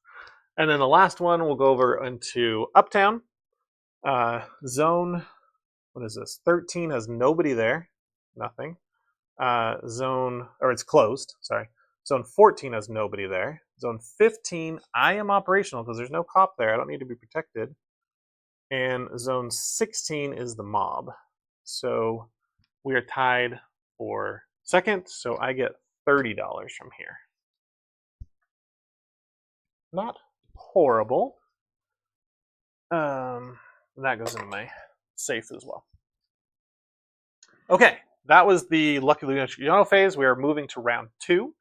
And then the last one we'll go over into Uptown. Zone, what is this? 13 has nobody there. Nothing. It's closed, sorry. Zone 14 has nobody there. Zone 15, I am operational because there's no cop there. I don't need to be protected. And zone 16 is the mob. So we are tied for second, so I get $30 from here. Not horrible. That goes into my safe as well. Okay, that was the Lucky Luciano phase. We are moving to round 2.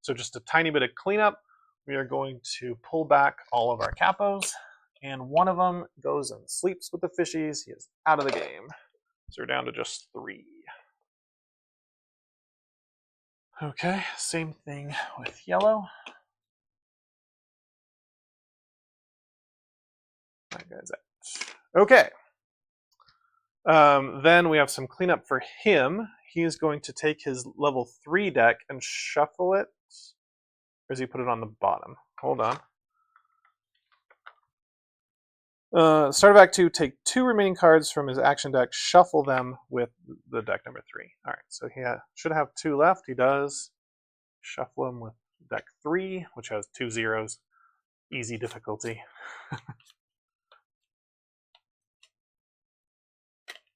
So just a tiny bit of cleanup. We are going to pull back all of our capos, and one of them goes and sleeps with the fishies. He is out of the game. So we're down to just 3. Okay, same thing with yellow. That guy's out. Okay. Then we have some cleanup for him. He is going to take his level 3 deck and shuffle it. Or does he put it on the bottom? Hold on. Start of Act 2, take 2 remaining cards from his action deck, shuffle them with the deck number 3. Alright, so he should have 2 left. He does. Shuffle them with deck 3, which has 2 zeros. Easy difficulty.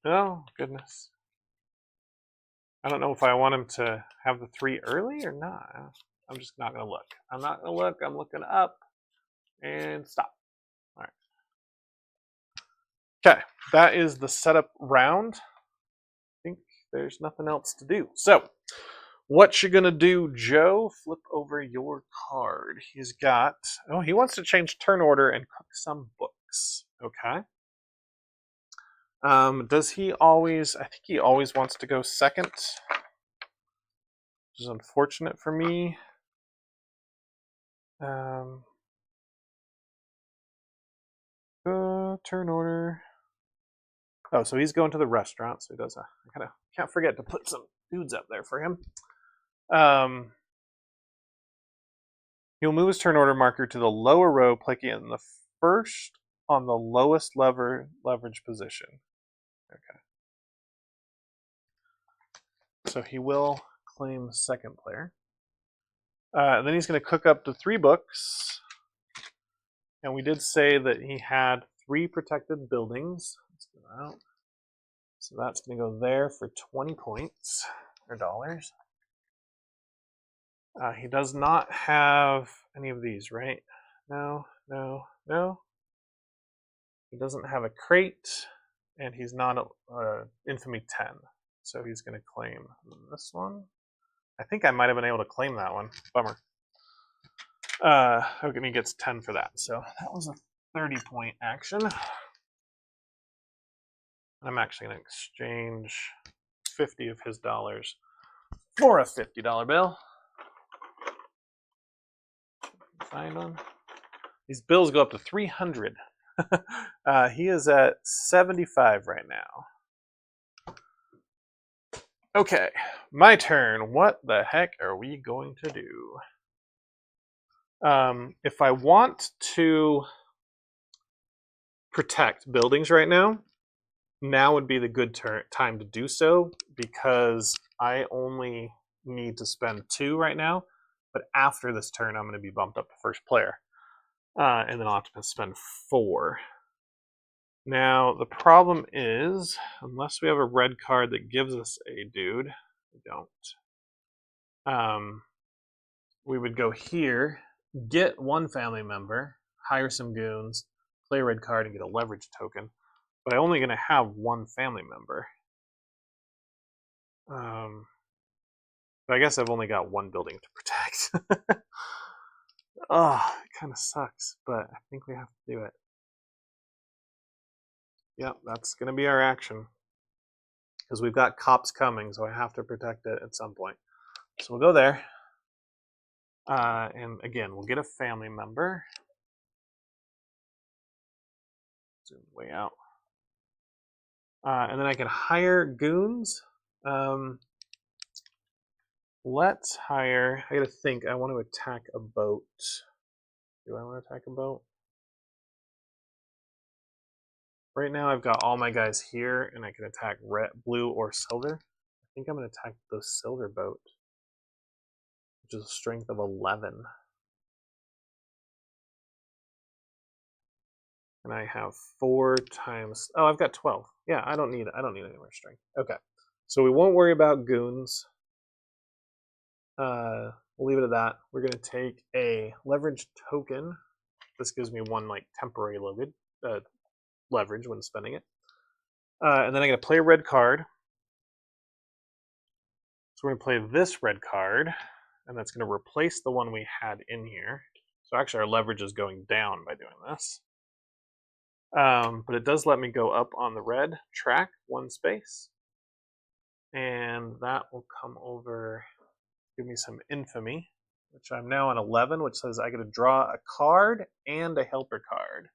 Oh, goodness. I don't know if I want him to have the 3 early or not. I'm just not going to look. I'm not going to look. I'm looking up. And stop. All right. Okay, that is the setup round. I think there's nothing else to do. So, what you're going to do, Joe, flip over your card. He's got, he wants to change turn order and cook some books. Okay. Does he always, I think he always wants to go second, which is unfortunate for me. Turn order. Oh, so he's going to the restaurant, so he does I kind of can't forget to put some dudes up there for him. He'll move his turn order marker to the lower row, placing it in the first on the lowest leverage position. Okay. So he will claim second player. Then he's going to cook up to 3 books. And we did say that he had 3 protected buildings. Let's go out. So that's going to go there for 20 points, or dollars. He does not have any of these, right? No, no, no. He doesn't have a crate, and he's not Infamy 10. So he's going to claim this one. I think I might have been able to claim that one. Bummer. Okay, he gets 10 for that. So that was a 30-point action. I'm actually going to exchange 50 of his dollars for a $50 bill. Find one. These bills go up to 300. He is at 75 right now. Okay, my turn. What the heck are we going to do? If I want to protect buildings right now would be the good time to do so, because I only need to spend 2 right now, but after this turn I'm going to be bumped up to first player, and then I'll have to spend 4. Now the problem is, unless we have a red card that gives us a dude, we don't. We would go here, get 1 family member, hire some goons, play a red card, and get a leverage token. But I'm only going to have 1 family member. But I guess I've only got one building to protect. Oh, it kind of sucks, but I think we have to do it. Yep, that's going to be our action. Because we've got cops coming, so I have to protect it at some point. So we'll go there. And again, we'll get a family member. Zoom way out. And then I can hire goons. Let's hire. I gotta think. I want to attack a boat. Do I want to attack a boat? Right now, I've got all my guys here, and I can attack red, blue, or silver. I think I'm gonna attack the silver boat, which is a strength of 11. And I have 4 times. Oh, I've got 12. Yeah, I don't need any more strength. Okay, so we won't worry about goons. We'll leave it at that. We're gonna take a leverage token. This gives me 1 like temporary leverage when spending it. And then I'm gonna play a red card. So we're gonna play this red card, and that's gonna replace the one we had in here. So actually, our leverage is going down by doing this. But it does let me go up on the red track 1 space. And that will come over, give me some infamy, which I'm now on 11, which says I get to draw a card and a helper card.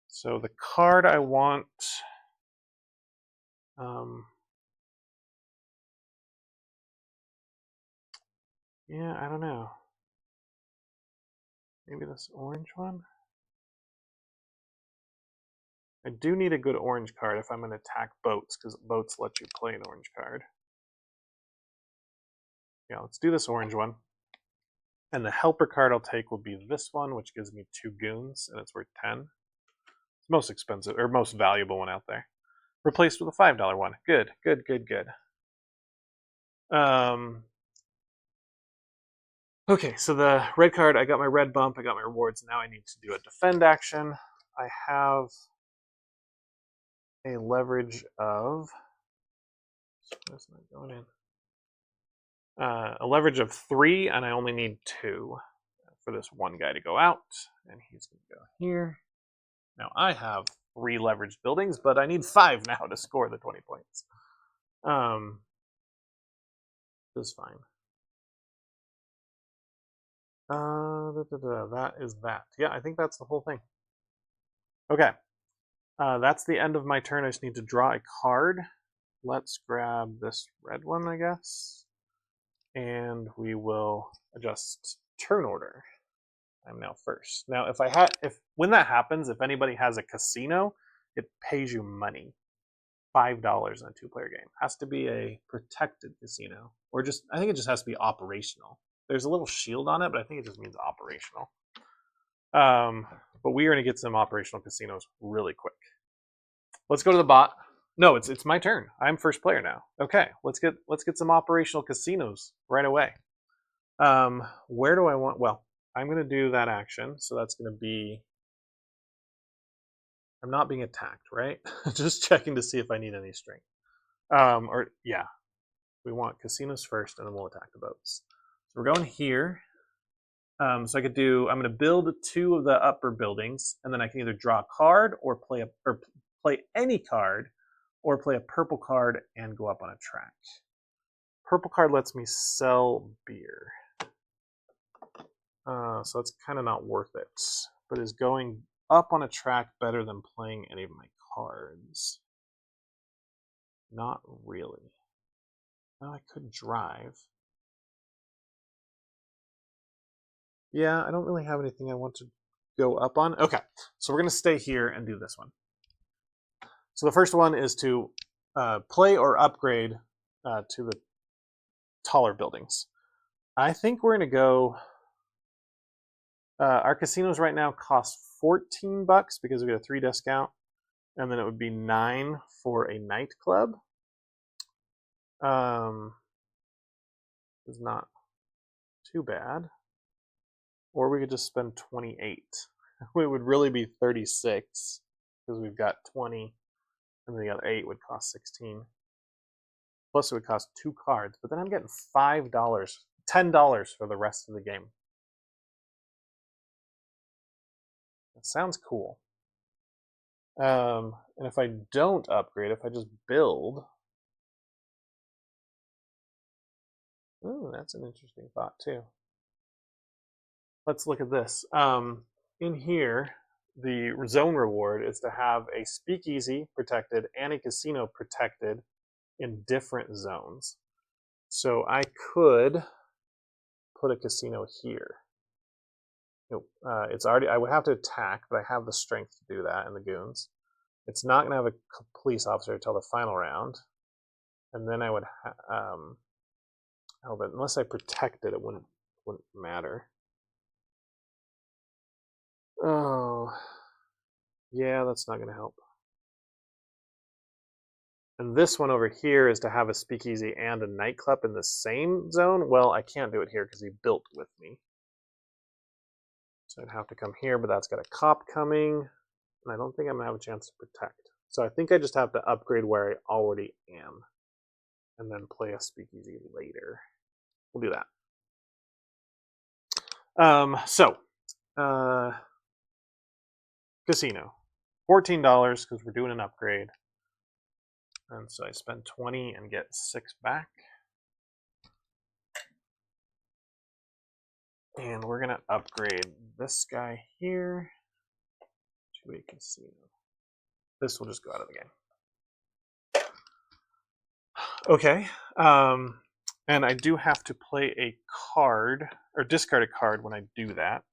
So the card I want, yeah, I don't know. Maybe this orange one? I do need a good orange card if I'm going to attack boats, because boats let you play an orange card. Yeah, let's do this orange one. And the helper card I'll take will be this one, which gives me 2 goons, and it's worth 10. It's most expensive, or most valuable one out there. Replaced with a $5 one. Good, good, good, good. Okay, so the red card, I got my red bump, I got my rewards. Now I need to do a defend action. I have a leverage of, that's not going in. A leverage of 3, and I only need 2 for this one guy to go out, and he's going to go here. Now I have 3 leveraged buildings, but I need 5 now to score the 20 points. This is fine. That is that. Yeah, I think that's the whole thing. Okay. That's the end of my turn. I just need to draw a card. Let's grab this red one, I guess. And we will adjust turn order. I'm now first. Now, when that happens, if anybody has a casino, it pays you money. $5 in a 2-player game. Has to be a protected casino. Or just, I think it just has to be operational. There's a little shield on it, but I think it just means operational. But we are going to get some operational casinos really quick. Let's go to the bot. No, it's my turn. I'm first player now. Okay, let's get some operational casinos right away. Where do I want? Well, I'm going to do that action, so that's going to be. I'm not being attacked, right? Just checking to see if I need any strength. Or yeah, we want casinos first, and then we'll attack the boats. So we're going here. So I could do. I'm going to build 2 of the upper buildings, and then I can either draw a card or play any card, or play a purple card and go up on a track. Purple card lets me sell beer. So that's kind of not worth it. But is going up on a track better than playing any of my cards? Not really. Well, I could drive. Yeah, I don't really have anything I want to go up on. Okay, so we're going to stay here and do this one. So the first one is to play or upgrade to the taller buildings. I think we're going to go. Our casinos right now cost $14 because we get a 3 discount, and then it would be 9 for a nightclub. Is not too bad. Or we could just spend 28. It would really be 36 because we've got 20, and then the other 8 would cost 16. Plus, it would cost 2 cards, but then I'm getting $5, $10 for the rest of the game. That sounds cool. And if I don't upgrade, if I just build, ooh, that's an interesting thought too. Let's look at this. In here, the zone reward is to have a speakeasy protected and a casino protected in different zones. So I could put a casino here. It's already. I would have to attack, but I have the strength to do that and the goons. It's not going to have a police officer until the final round, and then I would. Oh, but unless I protected, it wouldn't matter. Oh, yeah, that's not going to help. And this one over here is to have a speakeasy and a nightclub in the same zone. Well, I can't do it here because he built with me. So I'd have to come here, but that's got a cop coming, and I don't think I'm going to have a chance to protect. So I think I just have to upgrade where I already am, and then play a speakeasy later. We'll do that. Casino. $14 because we're doing an upgrade. And so I spend 20 and get 6 back. And we're going to upgrade this guy here to a casino. This will just go out of the game. Okay. And I do have to play a card, or discard a card when I do that.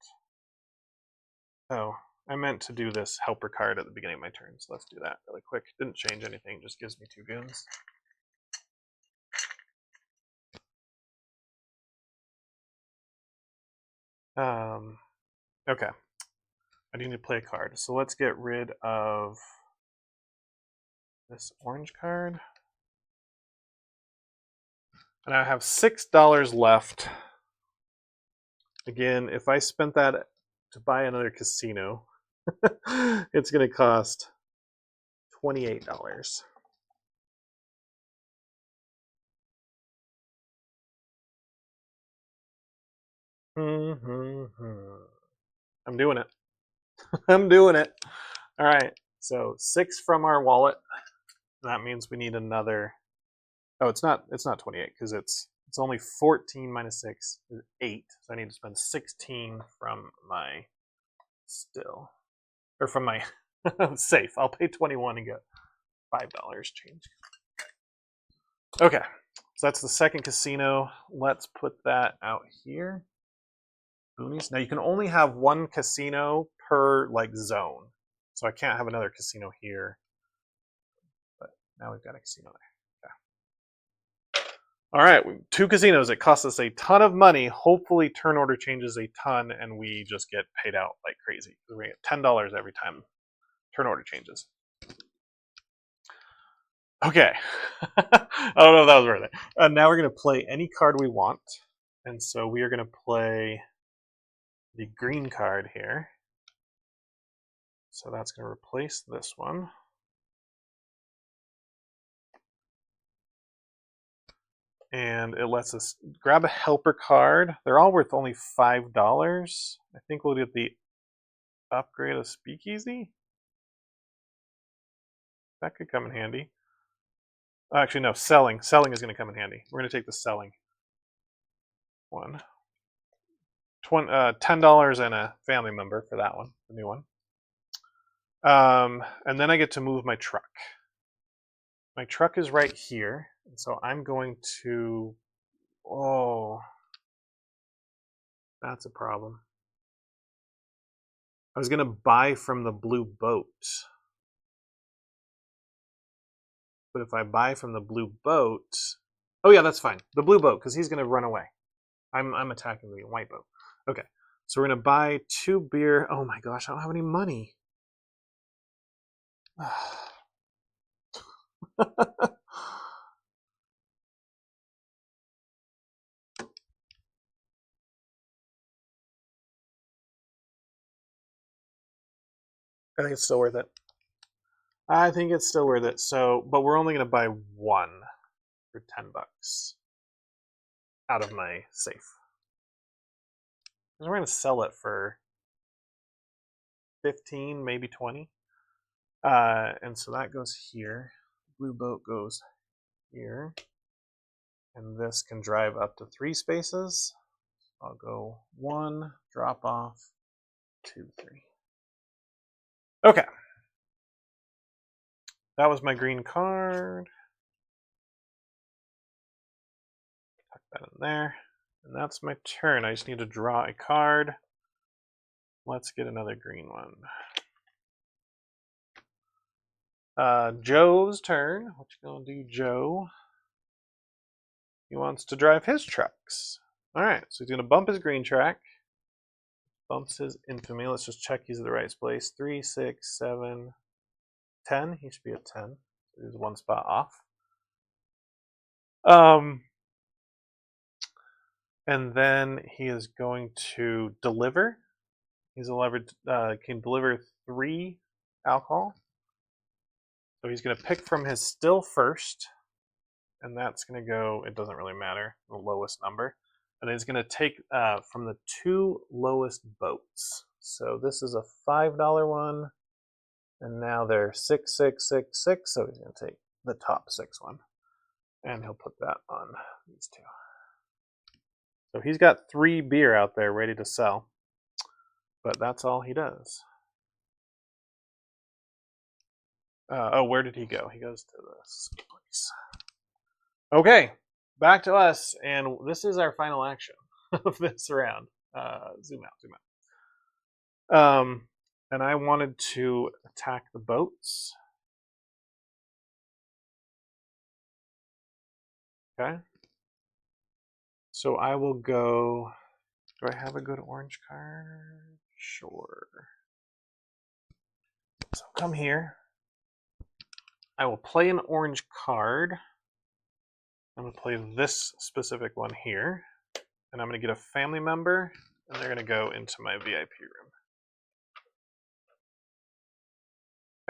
Oh, I meant to do this helper card at the beginning of my turn, so let's do that really quick. Didn't change anything, just gives me 2 goons. Okay. I need to play a card. So let's get rid of this orange card. And I have $6 left. Again, if I spent that to buy another casino, it's going to cost $28. I'm doing it. I'm doing it. All right. So 6 from our wallet. That means we need another. Oh, it's not 28 because it's only 14 minus 6 is 8. So I need to spend 16 from my still, or from my safe. I'll pay 21 and get $5 change. Okay, so that's the second casino. Let's put that out here. Boonies. Now you can only have 1 casino per like zone, so I can't have another casino here. But now we've got a casino there. Okay. All right, 2 casinos. It costs us a ton of money. Hopefully, turn order changes a ton, and we just get paid out like crazy. We get $10 every time turn order changes. Okay. I don't know if that was worth it. Now we're going to play any card we want. And so we are going to play the green card here. So that's going to replace this one. And it lets us grab a helper card. They're all worth only $5. I think we'll get the upgrade of Speakeasy. That could come in handy. Actually, no, selling. Selling is going to come in handy. We're going to take the selling one. $10 and a family member for that one, the new one. And then I get to move my truck. My truck is right here, and so I'm going to. Oh, that's a problem. I was going to buy from the blue boat. But if I buy from the blue boat. Oh, yeah, that's fine. The blue boat, because he's going to run away. I'm attacking the white boat. Okay, so we're going to buy 2 beer. Oh my gosh, I don't have any money. I think it's still worth it. I think it's still worth it. So, but we're only going to buy 1 for 10 bucks out of my safe. We're going to sell it for 15, maybe 20. And so that goes here. Blue boat goes here. And this can drive up to 3 spaces. I'll go 1, drop off, 2, 3. Okay. That was my green card. Tuck that in there. And that's my turn. I just need to draw a card. Let's get another green one. Joe's turn. What you gonna do, Joe? He wants to drive his trucks. Alright, so he's gonna bump his green track. Bumps his infamy. Let's just check he's at the right place. 3, 6, 7, 10. He should be at 10. So he's 1 spot off. And then he is going to deliver. He's can deliver 3 alcohol. So he's going to pick from his still first, and that's going to go, it doesn't really matter, the lowest number. And he's going to take from the 2 lowest boats. So this is a $5 one, and now they're 6, 6, 6, 6. So he's going to take the top 6 one, and he'll put that on these 2. So he's got 3 beer out there ready to sell, but that's all he does. Oh, where did he go? He goes to this place. Okay, back to us, and this is our final action of this round. Zoom out. And I wanted to attack the boats. Okay. So I will go. Do I have a good orange card? Sure. So come here. I will play an orange card. I'm going to play this specific one here. And I'm going to get a family member, and they're going to go into my VIP room.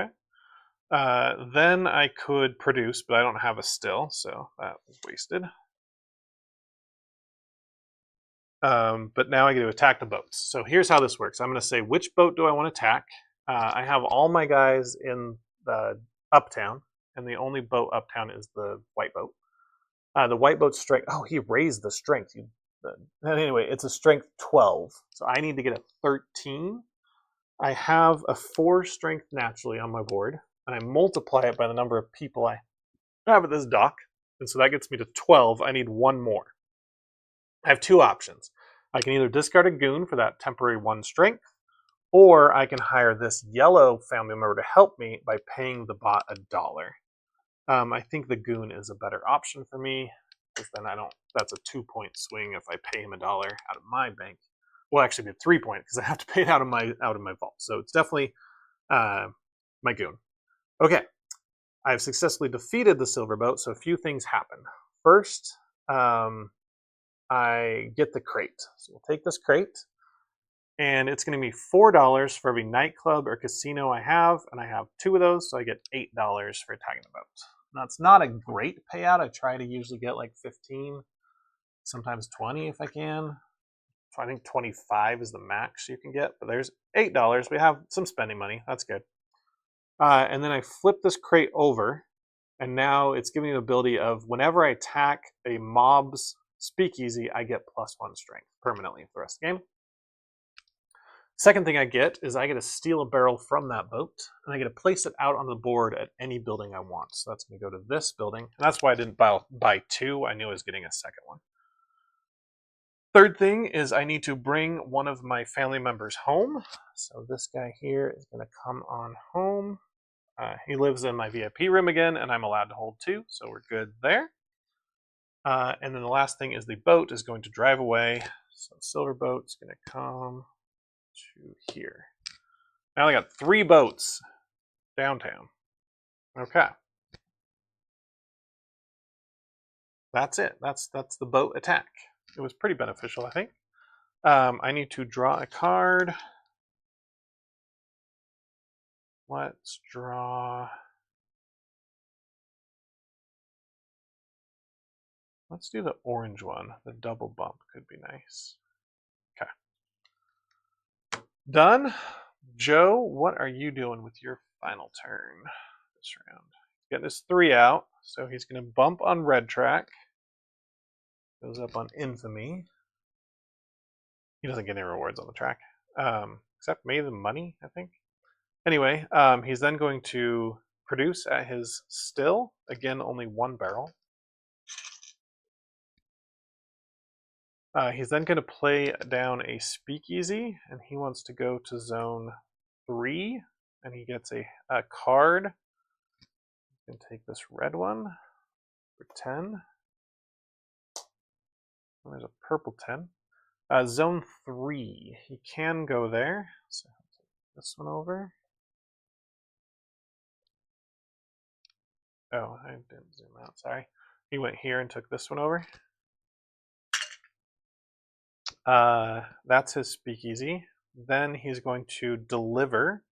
Okay. Then I could produce, but I don't have a still, so that was wasted. But now I get to attack the boats. So here's how this works. I'm going to say, which boat do I want to attack? I have all my guys in the uptown, and the only boat uptown is the white boat. The white boat's strength. Oh, he raised the strength. Anyway, it's a strength 12. So I need to get a 13. I have a 4 strength naturally on my board, and I multiply it by the number of people I have at this dock. And so that gets me to 12. I need 1 more. I have 2 options. I can either discard a goon for that temporary 1 strength, or I can hire this yellow family member to help me by paying the bot $1. I think the goon is a better option for me, because then that's a 2-point swing if I pay him $1 out of my bank. Well, actually, be a 3-point because I have to pay it out of my vault. So it's definitely my goon. Okay, I've successfully defeated the silver boat. So a few things happen. First, I get the crate. So we'll take this crate, and it's going to be $4 for every nightclub or casino I have, and I have 2 of those, so I get $8 for attacking the boat. Now, it's not a great payout. I try to usually get like 15, sometimes 20 if I can. So I think 25 is the max you can get, but there's $8. We have some spending money. That's good. And then I flip this crate over, and now it's giving me the ability of whenever I attack a mob's speakeasy, I get +1 strength permanently for the rest of the game. Second thing I get is I get to steal a barrel from that boat, and I get to place it out on the board at any building I want. So that's going to go to this building, and that's why I didn't buy 2. I knew I was getting a second one. Third thing is I need to bring one of my family members home. So this guy here is going to come on home. He lives in my VIP room again, and I'm allowed to hold 2, so we're good there. And then the last thing is the boat is going to drive away. So silver boat's going to come to here. Now I got 3 boats downtown. Okay. That's it. That's the boat attack. It was pretty beneficial, I think. I need to draw a card. Let's draw Let's do the orange one. The double bump could be nice. Okay. Done. Joe, what are you doing with your final turn this round? Getting his 3 out, so he's going to bump on red track. Goes up on infamy. He doesn't get any rewards on the track, except maybe the money, I think. Anyway, he's then going to produce at his still. Again, only 1 barrel. He's then going to play down a speakeasy, and he wants to go to zone 3, and he gets a card. He's going to take this red one for 10. And there's a purple 10. Zone 3, he can go there. So I'll take this one over. Oh, I didn't zoom out, sorry. He went here and took this one over. That's his speakeasy. Then he's going to deliver.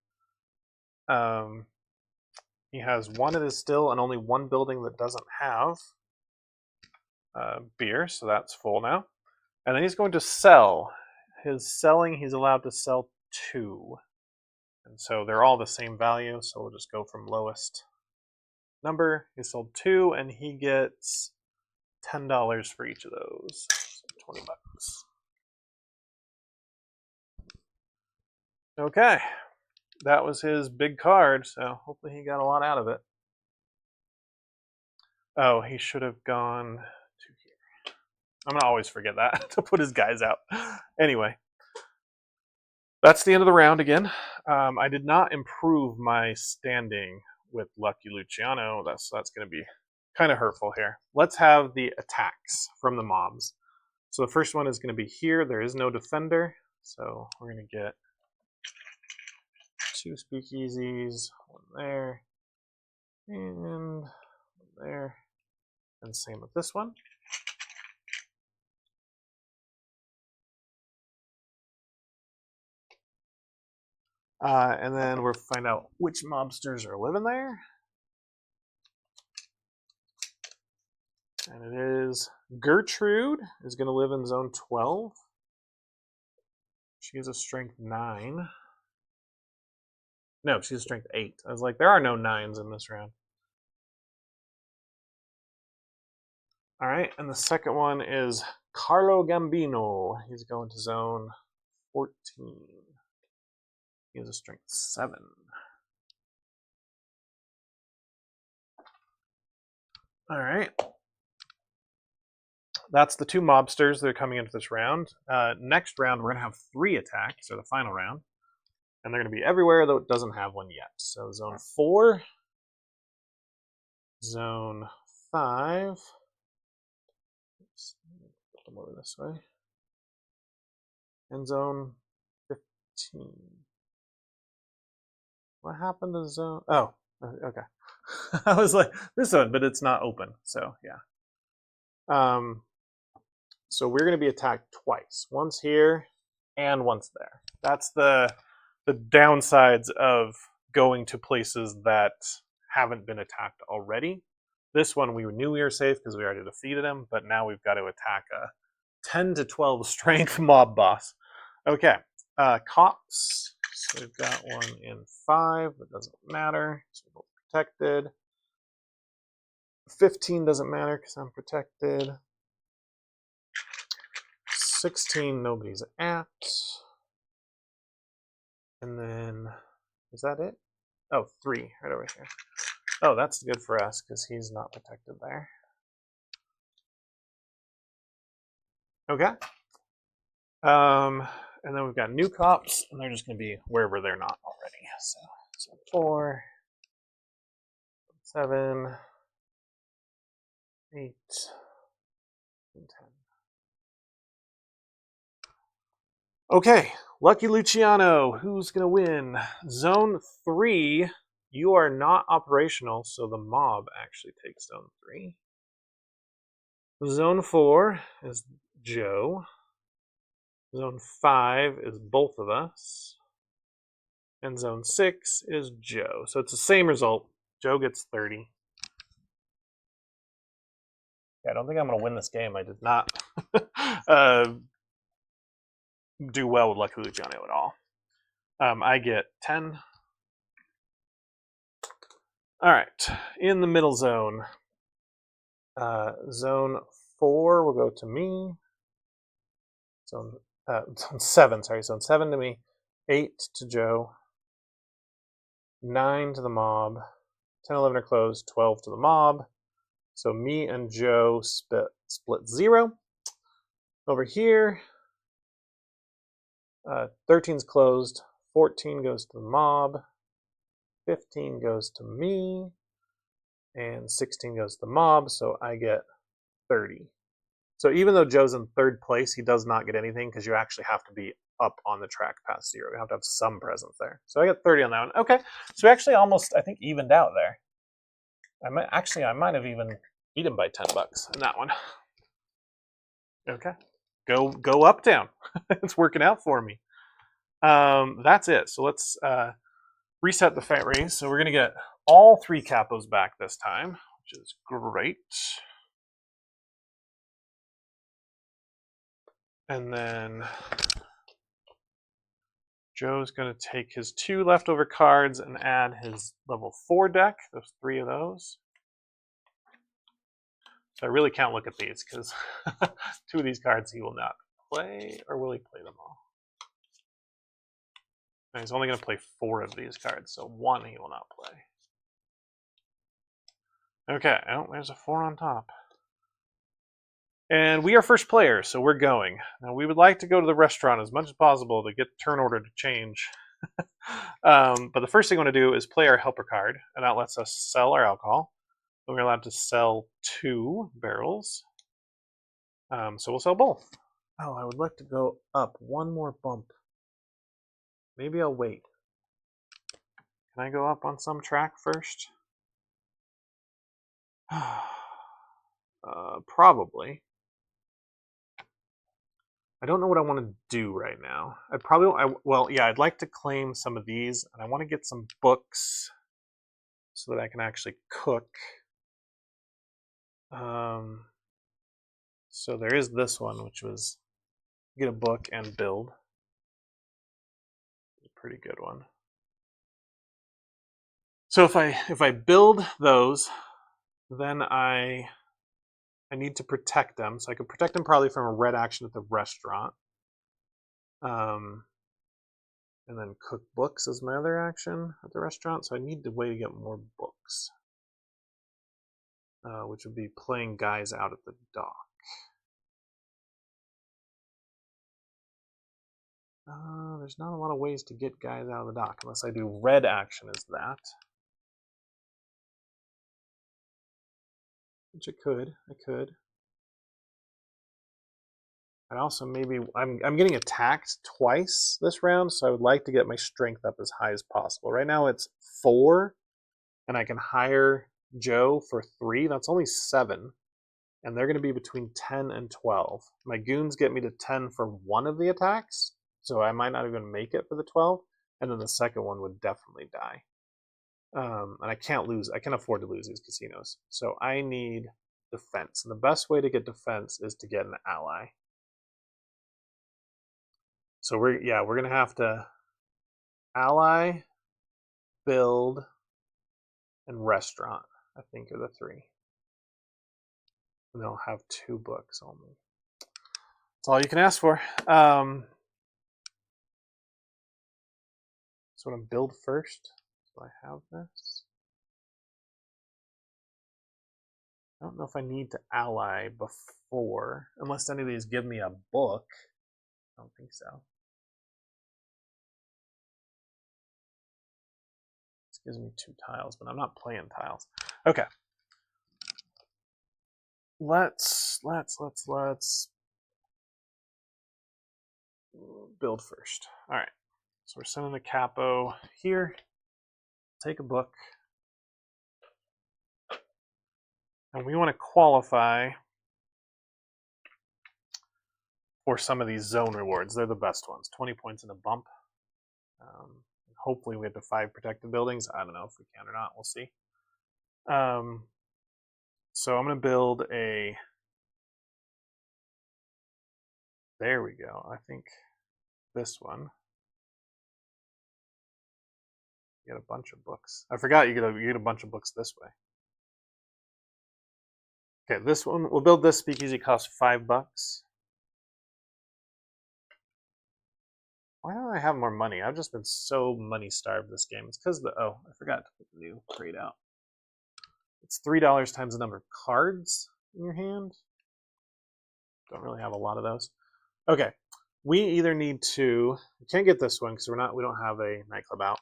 He has 1 at his still and only 1 building that doesn't have beer, so that's full now. And then he's going to sell. His selling, he's allowed to sell 2. And so they're all the same value, so we'll just go from lowest number. He sold 2, and he gets $10 for each of those. So 20 bucks. Okay, that was his big card, so hopefully he got a lot out of it. Oh, he should have gone to here. I'm going to always forget that, to put his guys out. Anyway, that's the end of the round again. I did not improve my standing with Lucky Luciano. That's going to be kind of hurtful here. Let's have the attacks from the mobs. So the first one is going to be here. There is no defender, so we're going to get 2 speakeasies, 1 there, and 1 there, and same with this one. And then we'll find out which mobsters are living there. And it is Gertrude is going to live in zone 12. She has a strength 9. No, she's a strength 8. I was like, there are no 9s in this round. All right, and the second one is Carlo Gambino. He's going to zone 14. He has a strength 7. All right. That's the 2 mobsters that are coming into this round. Next round, we're going to have 3 attacks, or the final round. And they're going to be everywhere, though it doesn't have one yet. So zone 4, zone 5. Oops, put them over this way. And zone 15. What happened to zone? Oh, okay. I was like, this one, but it's not open. So, yeah. So we're going to be attacked twice. Once here and once there. That's the downsides of going to places that haven't been attacked already. This one we knew we were safe because we already defeated him, but now we've got to attack a 10 to 12 strength mob boss. Okay, cops. So we've got 1 in 5, but doesn't matter. So we're both protected. 15 doesn't matter because I'm protected. 16, nobody's at. And then, is that it? Oh, 3, right over here. Oh, that's good for us because he's not protected there. Okay. And then we've got new cops, and they're just going to be wherever they're not already. So 4, 7, 8, and 10. Okay, Lucky Luciano, who's going to win? Zone 3, you are not operational, so the mob actually takes zone 3. Zone 4 is Joe. Zone 5 is both of us. And zone 6 is Joe. So it's the same result. Joe gets 30. Okay, I don't think I'm going to win this game. I did not do well with Lucky Luciano at all. I get 10. All right, in the middle zone. Zone 4 will go to me. Zone 7, sorry. Zone 7 to me. 8 to Joe. 9 to the mob. 10, 11 are closed. 12 to the mob. So me and Joe split 0. Over here, 13's closed. 14 goes to the mob. 15 goes to me. And 16 goes to the mob, so I get 30. So even though Joe's in 3rd place, he does not get anything because you actually have to be up on the track past 0. You have to have some presence there. So I get 30 on that one. Okay, so we actually almost, I think, evened out there. I might have even beat him by $10 in that one. Okay, go up, down. It's working out for me. That's it. So let's reset the fight race. So we're gonna get all 3 capos back this time, which is great. And then Joe's going to take his 2 leftover cards and add his level 4 deck. There's 3 of those. So I really can't look at these because 2 of these cards he will not play, or will he play them all? No, he's only going to play 4 of these cards, so 1 he will not play. Okay, oh, there's a 4 on top. And we are first player, so we're going. Now we would like to go to the restaurant as much as possible to get the turn order to change. But the first thing I want to do is play our helper card, and that lets us sell our alcohol. And we're allowed to sell 2 barrels. So we'll sell both. Oh, I would like to go up 1 more bump. Maybe I'll wait. Can I go up on some track first? Probably. I don't know what I want to do right now. I'd like to claim some of these, and I want to get some books so that I can actually cook. So there is this one, which was get a book and build. It's a pretty good one. So if I build those, then I need to protect them. So I can protect them probably from a red action at the restaurant. And then cook books as my other action at the restaurant. So I need a way to get more books. Which would be playing guys out at the dock. There's not a lot of ways to get guys out of the dock unless I do red action as that. Which I could. I also maybe I'm getting attacked twice this round, so I would like to get my strength up as high as possible. Right now it's 4, and I can hire Joe for 3. That's only 7, and they're going to be between 10 and 12. My goons get me to 10 for 1 of the attacks, so I might not even make it for the 12, and then the second one would definitely die. And I can't lose. I can't afford to lose these casinos, so I need defense, and the best way to get defense is to get an ally. So we're gonna have to ally, build, and restaurant. I think are the 3. And they'll have 2 books only. That's all you can ask for. So I'm gonna build first. So I have this. I don't know if I need to ally before, unless any of these give me a book. I don't think so. This gives me 2 tiles, but I'm not playing tiles. Okay. Let's build first. All right. So we're sending a capo here. Take a book. And we want to qualify for some of these zone rewards. They're the best ones. 20 points in a bump. Hopefully we get to 5 protected buildings. I don't know if we can or not. We'll see. So I'm going to build a There we go. I think this one. You get a bunch of books. I forgot you get a bunch of books this way. Okay, this one, we'll build this speakeasy, cost $5. Why don't I have more money? I've just been so money starved this game. It's because I forgot to put the new crate out. It's $3 times the number of cards in your hand. Don't really have a lot of those. Okay, we either need to. We can't get this one because we don't have a nightclub out.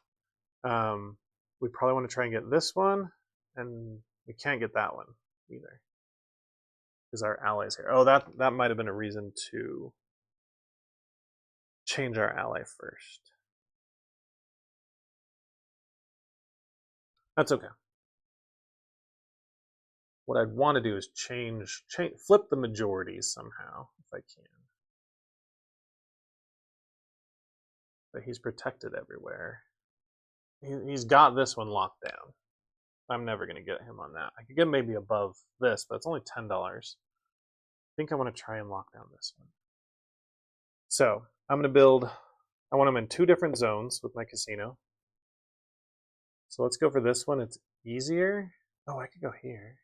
We probably want to try and get this one, and we can't get that one either because our allies here. Oh, that might have been a reason to change our ally first. That's okay. What I'd want to do is flip the majorities somehow if I can. But he's protected everywhere. He's got this one locked down. I'm never going to get him on that. I could get maybe above this, but it's only $10. I think I want to try and lock down this one. So I'm going to build. I want them in 2 different zones with my casino. So let's go for this one. It's easier. Oh, I could go here.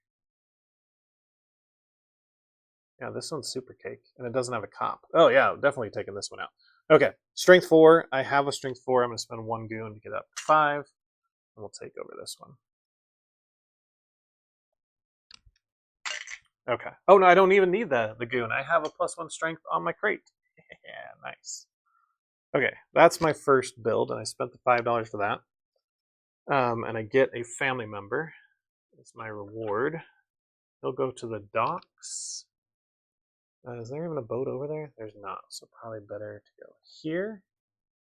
Yeah, this one's super cake, and it doesn't have a cop. Oh yeah, definitely taking this one out. Okay, strength 4. I have a strength 4. I'm going to spend 1 goon to get up to 5, and we'll take over this one. Okay. Oh no, I don't even need the goon. I have a +1 strength on my crate. Yeah, nice. Okay, that's my first build, and I spent the $5 for that. And I get a family member. It's my reward. He'll go to the docks. Is there even a boat over there? There's not, so probably better to go here,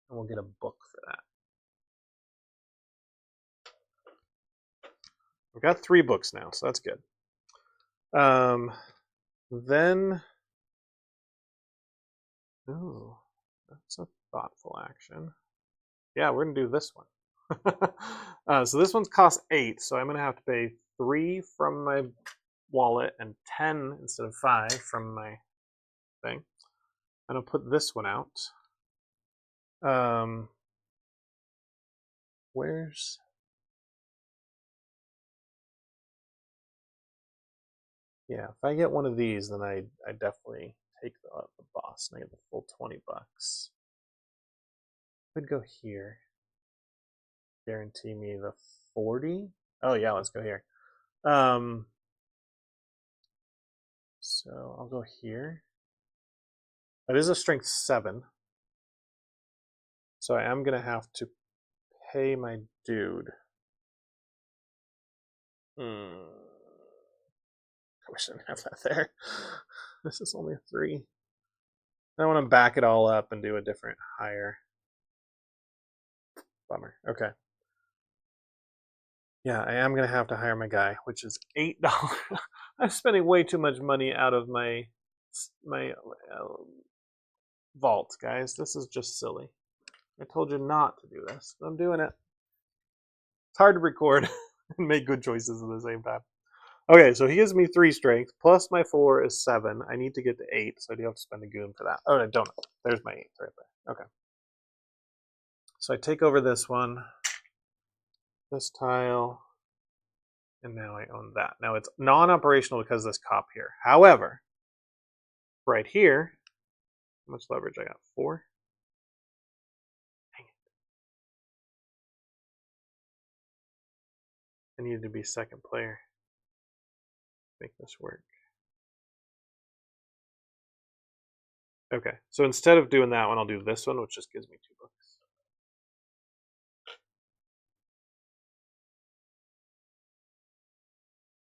and we'll get a book for that. We've got 3 books now, so that's good. Then, ooh, that's a thoughtful action. Yeah, we're gonna do this one. So this one's cost 8, so I'm gonna have to pay 3 from my wallet and 10 instead of 5 from my thing. And I'll put this one out. Where's... Yeah, if I get one of these, then I definitely take the boss and I get the full $20. Could go here. Guarantee me the 40. Oh yeah, let's go here. So I'll go here. That is a strength 7. So I am gonna have to pay my dude. I wish I didn't have that there. This is only a 3. I want to back it all up and do a different higher. Bummer. Okay. Yeah, I am going to have to hire my guy, which is $8. I'm spending way too much money out of my vault, guys. This is just silly. I told you not to do this, but I'm doing it. It's hard to record and make good choices at the same time. Okay, so he gives me 3 strength, plus my 4 is 7. I need to get to 8, so I do have to spend a goon for that. Oh, I don't. There's my 8 right there. Okay. So I take over this one, this tile, and now I own that. Now it's non-operational because of this cop here. However, right here, how much leverage I got? 4? Dang it. I needed to be second player. Make this work. Okay, so instead of doing that one, I'll do this one, which just gives me 2 books.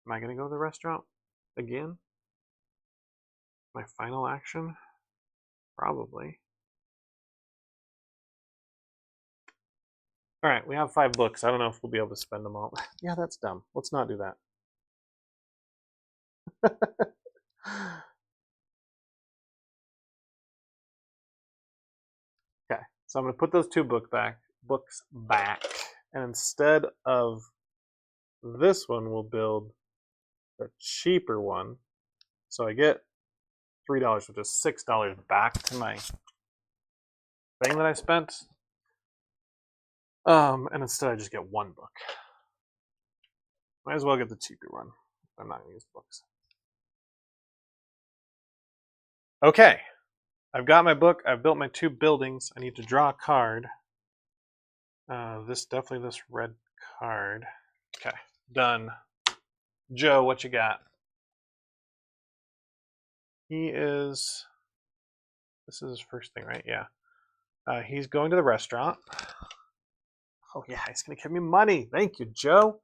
Am I going to go to the restaurant again? My final action? Probably. All right, we have 5 books. I don't know if we'll be able to spend them all. Yeah, that's dumb. Let's not do that. Okay, so I'm going to put those 2 books back, and instead of this one, we'll build a cheaper one. So I get $3, which is $6 back to my thing that I spent. And instead I just get one book. Might as well get the cheaper one. I'm not going to use books. Okay. I've got my book. I've built my 2 buildings. I need to draw a card. Definitely this red card. Okay. Done. Joe, what you got? This is his first thing, right? Yeah. He's going to the restaurant. Oh yeah, he's going to give me money. Thank you, Joe.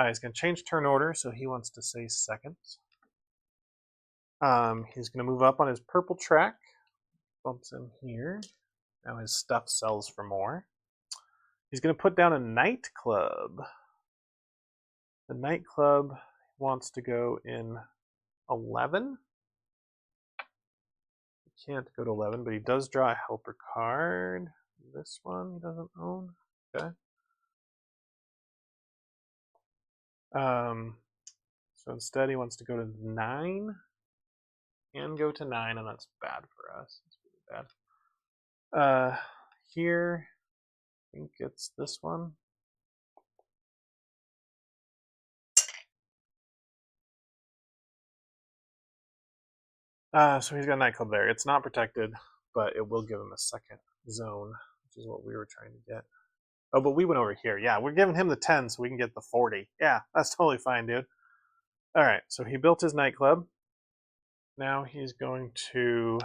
He's going to change turn order, so he wants to say second. He's going to move up on his purple track. Bumps in here. Now his stuff sells for more. He's going to put down a nightclub. The nightclub wants to go in 11. He can't go to 11, but he does draw a helper card. This one he doesn't own. Okay. So instead he wants to go to 9 and go to 9, and that's bad for us. That's really bad. Here, I think it's this one. So he's got a nightclub there. It's not protected, but it will give him a second zone, which is what we were trying to get. Oh, but we went over here. Yeah, we're giving him the 10 so we can get the 40. Yeah, that's totally fine, dude. All right, so he built his nightclub. Now he's going to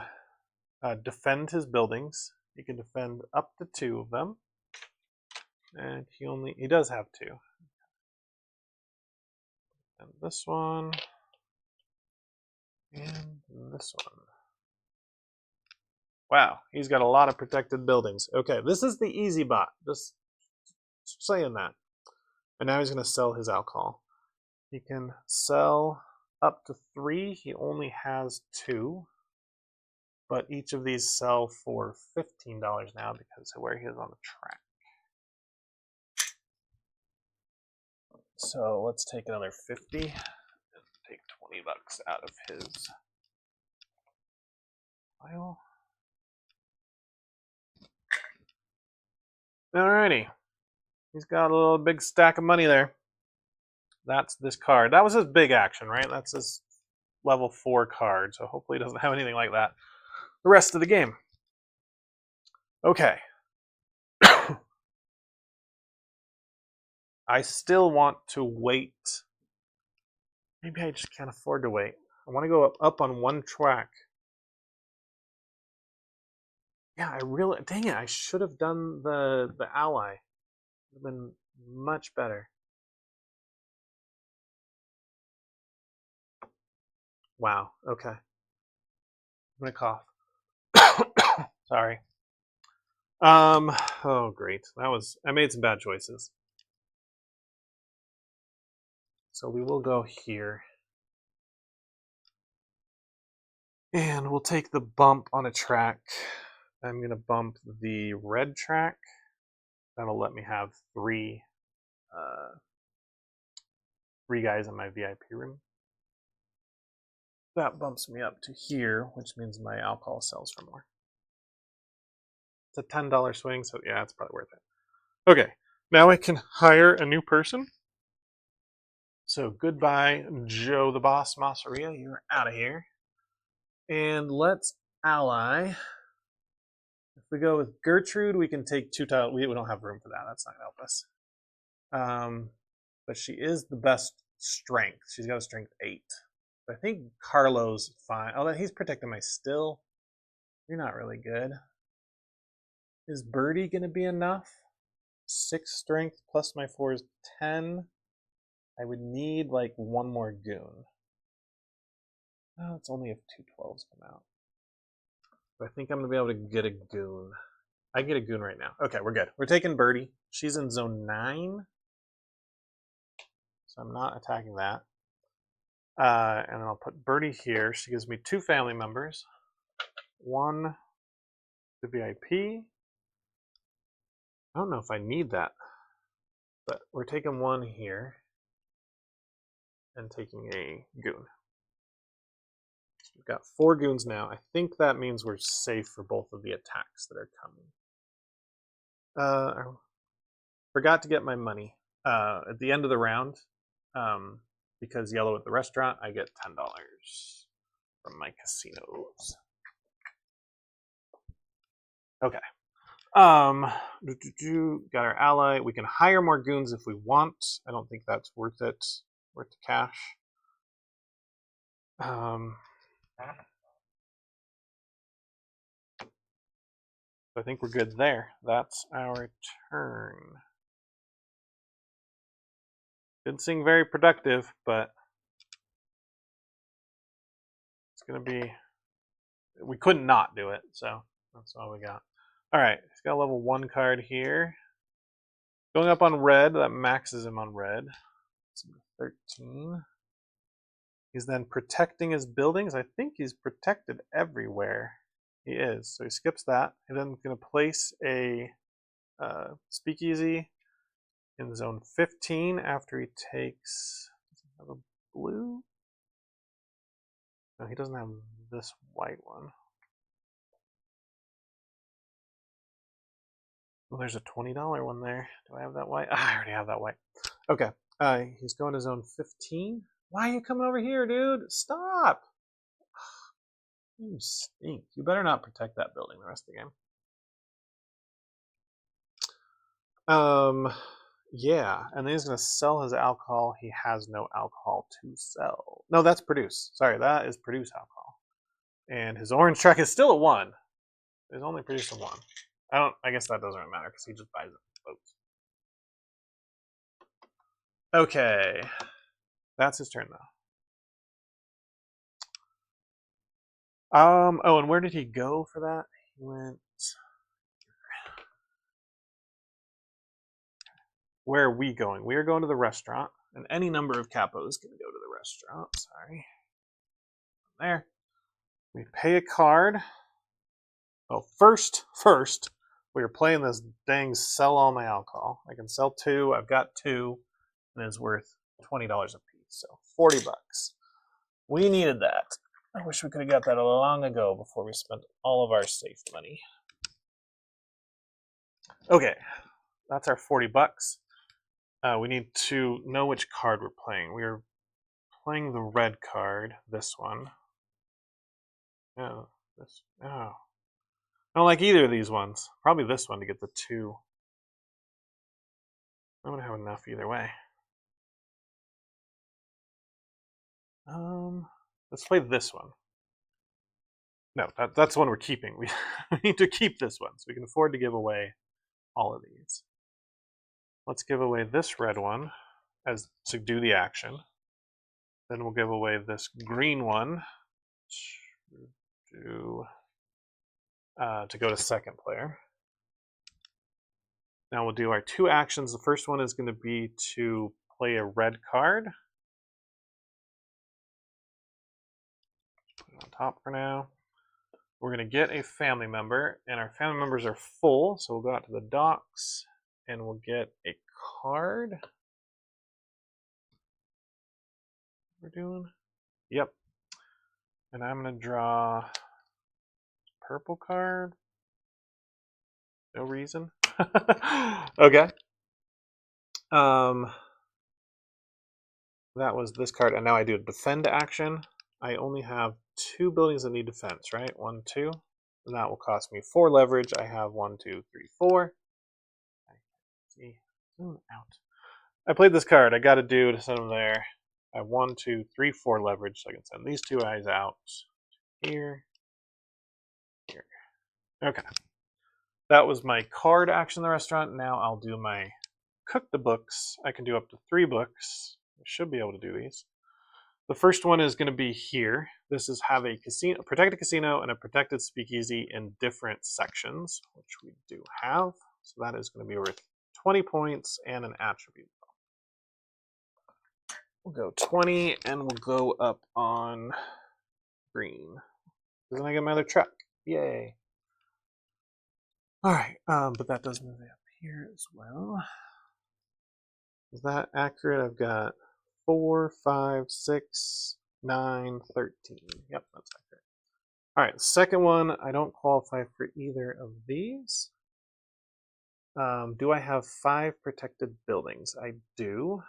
defend his buildings. He can defend up to 2 of them. And he does have 2. And this one. And this one. Wow, he's got a lot of protected buildings. Okay, this is the easy bot. Just saying that. And now he's going to sell his alcohol. He can sell up to 3. He only has 2. But each of these sell for $15 now because of where he is on the track. So let's take another 50 and take $20 out of his pile. Alrighty. He's got a little big stack of money there. That's this card. That was his big action, right? That's his level 4 card. So hopefully he doesn't have anything like that the rest of the game. Okay. I still want to wait. Maybe I just can't afford to wait. I want to go up on one track. Yeah, dang it, I should have done the ally. It would have been much better. Wow, okay. I'm gonna cough. Sorry. Oh great. I made some bad choices. So we will go here. And we'll take the bump on a track. I'm going to bump the red track. That'll let me have 3 guys in my VIP room. That bumps me up to here, which means my alcohol sells for more. It's a $10 swing, so yeah, it's probably worth it. Okay, now I can hire a new person. So goodbye, Joe the Boss Masseria. You're out of here. And let's ally. If we go with Gertrude, we can take 2 tiles. We don't have room for that. That's not going to help us. But she is the best strength. She's got a strength 8. But I think Carlo's fine. Oh, he's protecting my still. You're not really good. Is Birdie going to be enough? 6 strength plus my 4 is 10. I would need like 1 more goon. Oh, it's only if 2 12s come out. But I think I'm going to be able to get a goon. I get a goon right now. Okay, we're good. We're taking Birdie. She's in zone 9. So I'm not attacking that. And then I'll put Birdie here. She gives me 2 family members. 1 to VIP. I don't know if I need that. But we're taking 1 here. And taking a goon. we've got 4 goons now. I think that means we're safe for both of the attacks that are coming. I forgot to get my money at the end of the round. Because yellow at the restaurant, I get $10 from my casinos. Okay. Got our ally. We can hire more goons if we want. I don't think that's worth it. Worth the cash. I think we're good there. That's our turn. Didn't seem very productive, but it's going to be... We couldn't not do it, so that's all we got. All right, he's got a level 1 card here. Going up on red, that maxes him on red. 13. He's then protecting his buildings. I think he's protected everywhere. He is, so he skips that. And then going to place a speakeasy in zone 15 after he takes... Does he have a blue? No, he doesn't have this white one. Well, there's a $20 one there. Do I have that white? I already have that white. Okay. He's going to zone 15. Why are you coming over here, dude? Stop! You stink. You better not protect that building the rest of the game. Yeah, and then he's going to sell his alcohol. He has no alcohol to sell. No, that's produce. Sorry, that is produce alcohol. And his orange truck is still a 1. He's only producing 1. I guess that doesn't matter because he just buys it. Okay. That's his turn though. Oh, and where did he go for that? He went... Where are we going? We are going to the restaurant, and any number of capos can go to the restaurant. Sorry. There. We pay a card. Oh, first, we are playing this dang sell all my alcohol. I can sell 2. I've got 2, and it's worth $20 a piece, so $40. We needed that. I wish we could have got that long ago before we spent all of our safe money. Okay, that's our $40. We need to know which card we're playing. We are playing the red card, this one. Oh, this. Oh. I don't like either of these ones. Probably this one to get the 2. I'm going to have enough either way. Let's play this one. No, that's the one we're keeping. We need to keep this one so we can afford to give away all of these. Let's give away this red one as to do the action. Then we'll give away this green one to go to second player. Now we'll do our 2 actions. The first one is going to be to play a red card. Put it on top for now. We're going to get a family member, and our family members are full, so we'll go out to the docks, and we'll get a card. We're doing? Yep. And I'm going to draw purple card. No reason. Okay. That was this card, and now I do a defend action. I only have 2 buildings that need defense, right? 1, 2. And that will cost me 4 leverage. I have 1, 2, 3, 4. Zoom out. I played this card. I got a dude to send him there. I have 1, 2, 3, 4 leverage, so I can send these 2 guys out here. Here. Okay. That was my card action in the restaurant. Now I'll do my cook the books. I can do up to 3 books. I should be able to do these. The first one is going to be here. This is have a casino, protected casino and a protected speakeasy in different sections, which we do have. So that is going to be worth 20 points and an attribute. We'll go 20 and we'll go up on green. Then I get my other truck. Yay. All right, but that does move up here as well. Is that accurate? I've got 4, 5, 6, 9, 13. Yep, that's accurate. All right, second one, I don't qualify for either of these. Do I have 5 protected buildings? I do.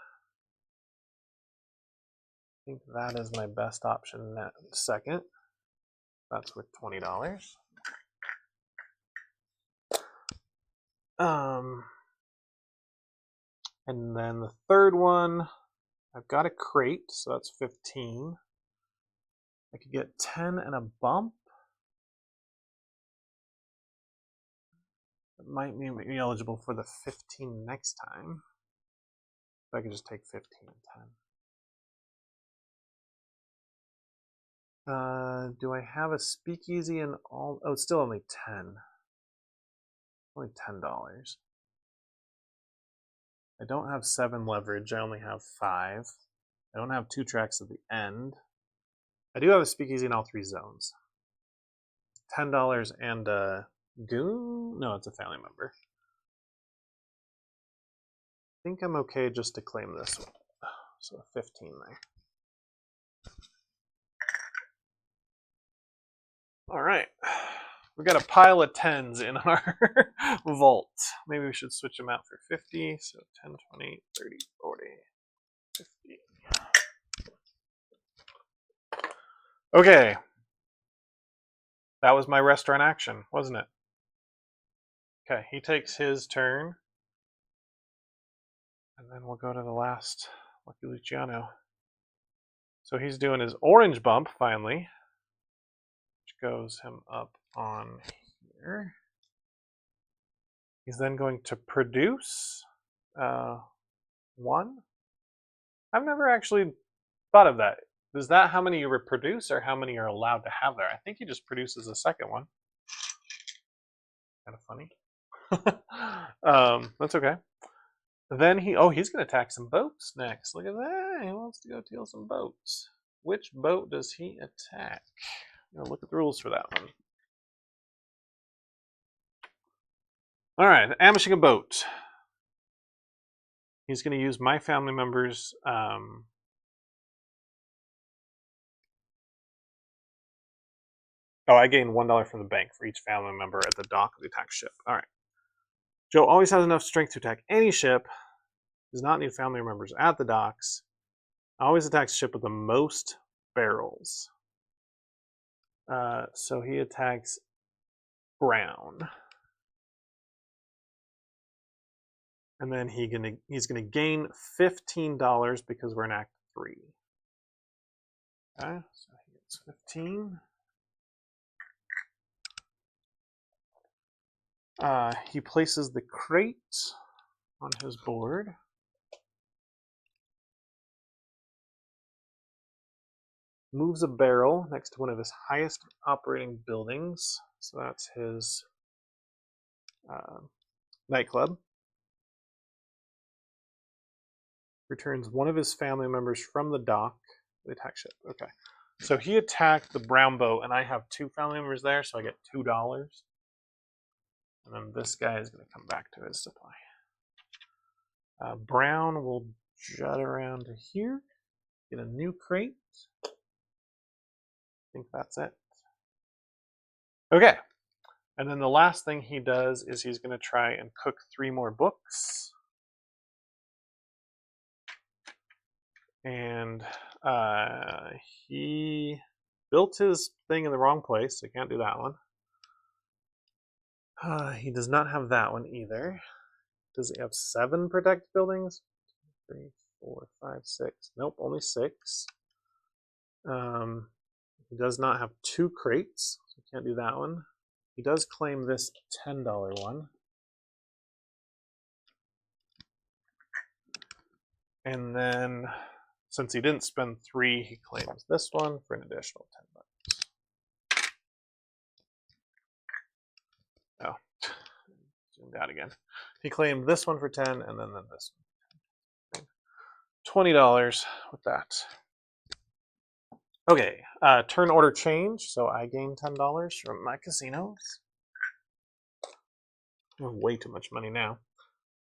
I think that is my best option second. That's worth $20. And then the third one, I've got a crate, so that's 15. I could get 10 and a bump. It might make me eligible for the 15 next time. I could just take 15 and 10. Do I have a speakeasy in all? Oh, it's still only 10. Only $10. I don't have 7 leverage. I only have 5. I don't have 2 tracks at the end. I do have a speakeasy in all 3 zones. $10 and a goon? No, it's a family member. I think I'm okay just to claim this one. So 15 there. All right. We got a pile of 10s in our vault. Maybe we should switch them out for 50. So 10, 20, 30, 40, 50. Okay. That was my restaurant action, wasn't it? Okay, he takes his turn. And then we'll go to the last Lucky Luciano. So he's doing his orange bump finally, which goes him up on here. He's then going to produce 1. I've never actually thought of that. Is that how many you produce or how many you're allowed to have there? I think he just produces a second one. Kind of funny. That's okay. Then he's going to attack some boats next. Look at that. He wants to go steal some boats. Which boat does he attack? I'm going to look at the rules for that one. All right, ambushing a boat. He's going to use my family members. I gain $1 from the bank for each family member at the dock of the attack ship. All right. Joe always has enough strength to attack any ship. Does not need family members at the docks. Always attacks ship with the most barrels. So he attacks Brown. And then he's gonna gain $15 because we're in Act 3. Okay, so he gets 15. He places the crate on his board. Moves a barrel next to one of his highest operating buildings. So that's his nightclub. Returns one of his family members from the dock to the attack ship. Okay. So he attacked the brown boat, and I have 2 family members there, so I get $2. And then this guy is going to come back to his supply. Brown will jut around to here, get a new crate. I think that's it. Okay. And then the last thing he does is he's going to try and cook 3 more books. And he built his thing in the wrong place, so can't do that one. He does not have that one either. Does he have 7 protect buildings? 3, 4, 5, 6. Nope, only 6. He does not have 2 crates, so can't do that one. He does claim this $10 one. And then, since he didn't spend 3, he claims this one for an additional $10. Oh, zoomed out again. He claimed this one for 10, and then this one. $20 with that. Okay, turn order change. So I gain $10 from my casinos. Way too much money now.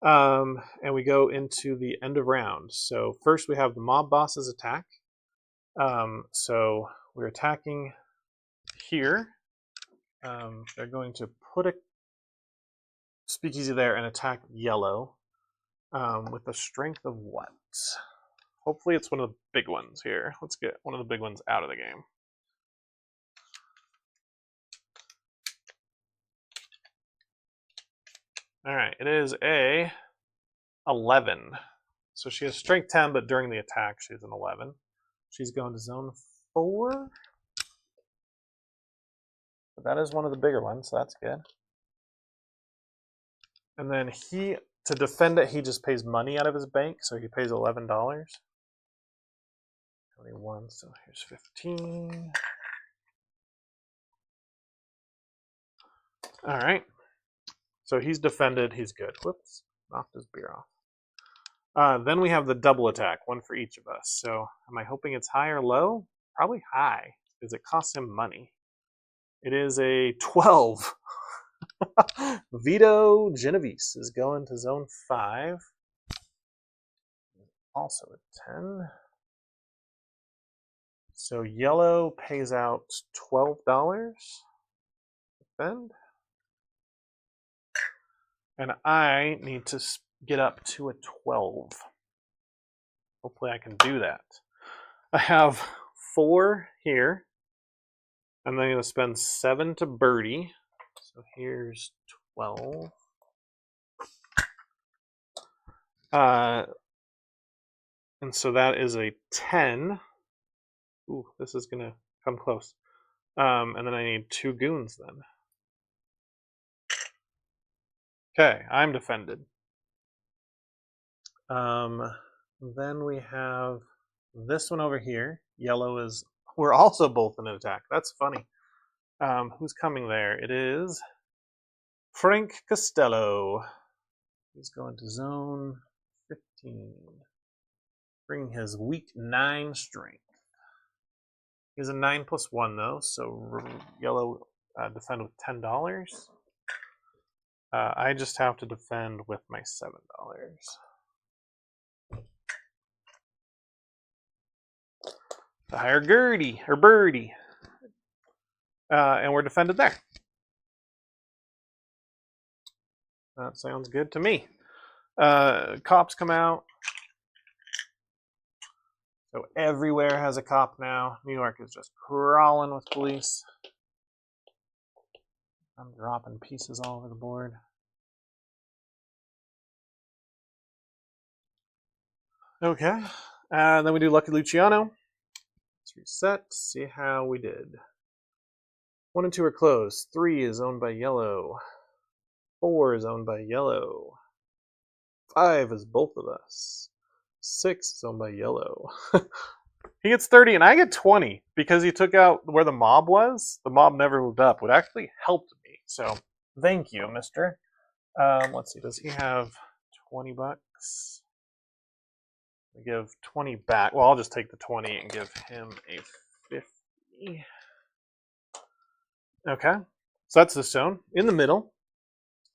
And we go into the end of round. So first we have the mob boss's attack. So we're attacking here. They're going to put a speakeasy there and attack yellow with a strength of what? Hopefully it's one of the big ones here. Let's get one of the big ones out of the game. All right, it is a 11. So she has strength 10, but during the attack she's an 11. She's going to zone 4. But that is one of the bigger ones, so that's good. And then to defend it, he just pays money out of his bank, so he pays $11. 21, so here's 15. All right. So he's defended, he's good. Whoops, knocked his beer off. Then we have the double attack, one for each of us. So am I hoping it's high or low? Probably high, because it costs him money. It is a 12. Vito Genovese is going to zone 5. Also a 10. So yellow pays out $12. Defend. And I need to get up to a 12. Hopefully I can do that. I have 4 here. And then I'm going to spend 7 to birdie. So here's 12. And so that is a 10. Ooh, this is going to come close. And then I need 2 goons then. Okay, I'm defended. Then we have this one over here. Yellow is... We're also both in an attack. That's funny. Who's coming there? It is Frank Costello. He's going to zone 15. Bring his weak 9 strength. He's a 9+1 though, so yellow defend with $10. I just have to defend with my $7. The higher Gertie or Birdie. And we're defended there. That sounds good to me. Cops come out. So everywhere has a cop now. New York is just crawling with police. I'm dropping pieces all over the board. Okay. Then we do Lucky Luciano. Let's reset, see how we did. 1 and 2 are closed. 3 is owned by yellow. 4 is owned by yellow. 5 is both of us. 6 is owned by yellow. He gets 30 and I get 20 because he took out where the mob was. The mob never moved up, which actually helped me. So thank you, mister. Let's see, does he have 20 bucks? I give 20 back. Well, I'll just take the 20 and give him a 50. Okay, so that's the zone. In the middle,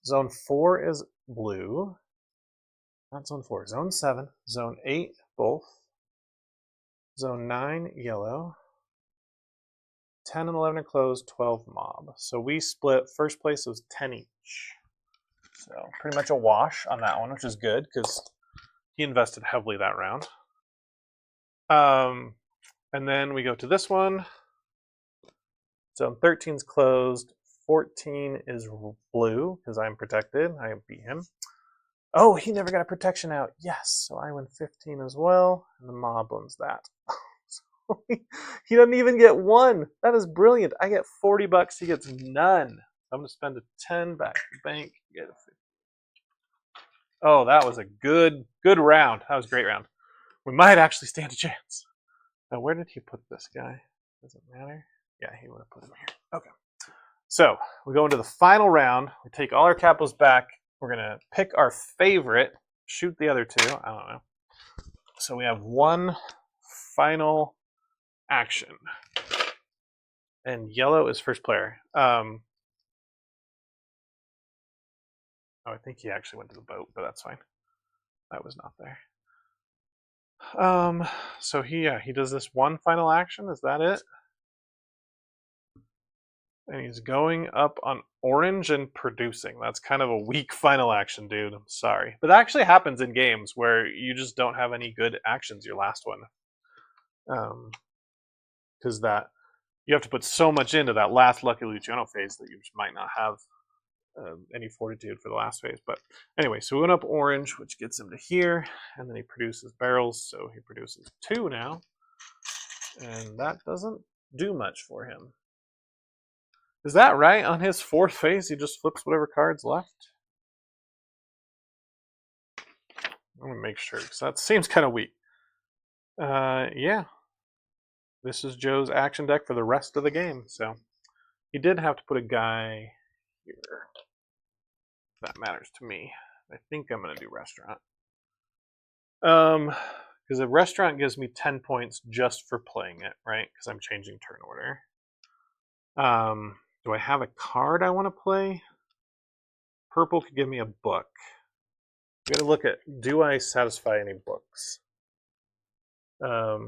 zone 4 is blue. Not zone 4, zone 7. Zone 8, both. Zone 9, yellow. 10 and 11 are closed, 12 mob. So we split, first place was 10 each. So pretty much a wash on that one, which is good because he invested heavily that round. And then we go to this one. Zone 13 is closed. 14 is blue because I'm protected. I beat him. Oh, he never got a protection out. Yes, so I win 15 as well. And the mob wins that. So he doesn't even get 1. That is brilliant. I get 40 bucks. He gets none. I'm going to spend a 10 back to the bank. Get a 50. Oh, that was a good round. That was a great round. We might actually stand a chance. Now, where did he put this guy? Does it matter? Yeah, he would have put him here. Okay. So we go into the final round. We take all our capitals back. We're going to pick our favorite, shoot the other 2. I don't know. So we have one final action. And yellow is first player. Oh, I think he actually went to the boat, but that's fine. That was not there. So he does this one final action. Is that it? And he's going up on orange and producing. That's kind of a weak final action, dude. I'm sorry. But that actually happens in games where you just don't have any good actions your last one. Because that you have to put so much into that last Lucky Luciano phase that you just might not have any fortitude for the last phase. But anyway, so we went up orange, which gets him to here, and then he produces barrels, so he produces 2 now. And that doesn't do much for him. Is that right? On his 4th phase, he just flips whatever card's left? I'm going to make sure, because that seems kind of weak. Yeah. This is Joe's action deck for the rest of the game, so he did have to put a guy here. That matters to me. I think I'm going to do restaurant. Because a restaurant gives me 10 points just for playing it, right? Because I'm changing turn order. Do I have a card I want to play? Purple could give me a book. I'm gonna look at, do I satisfy any books? I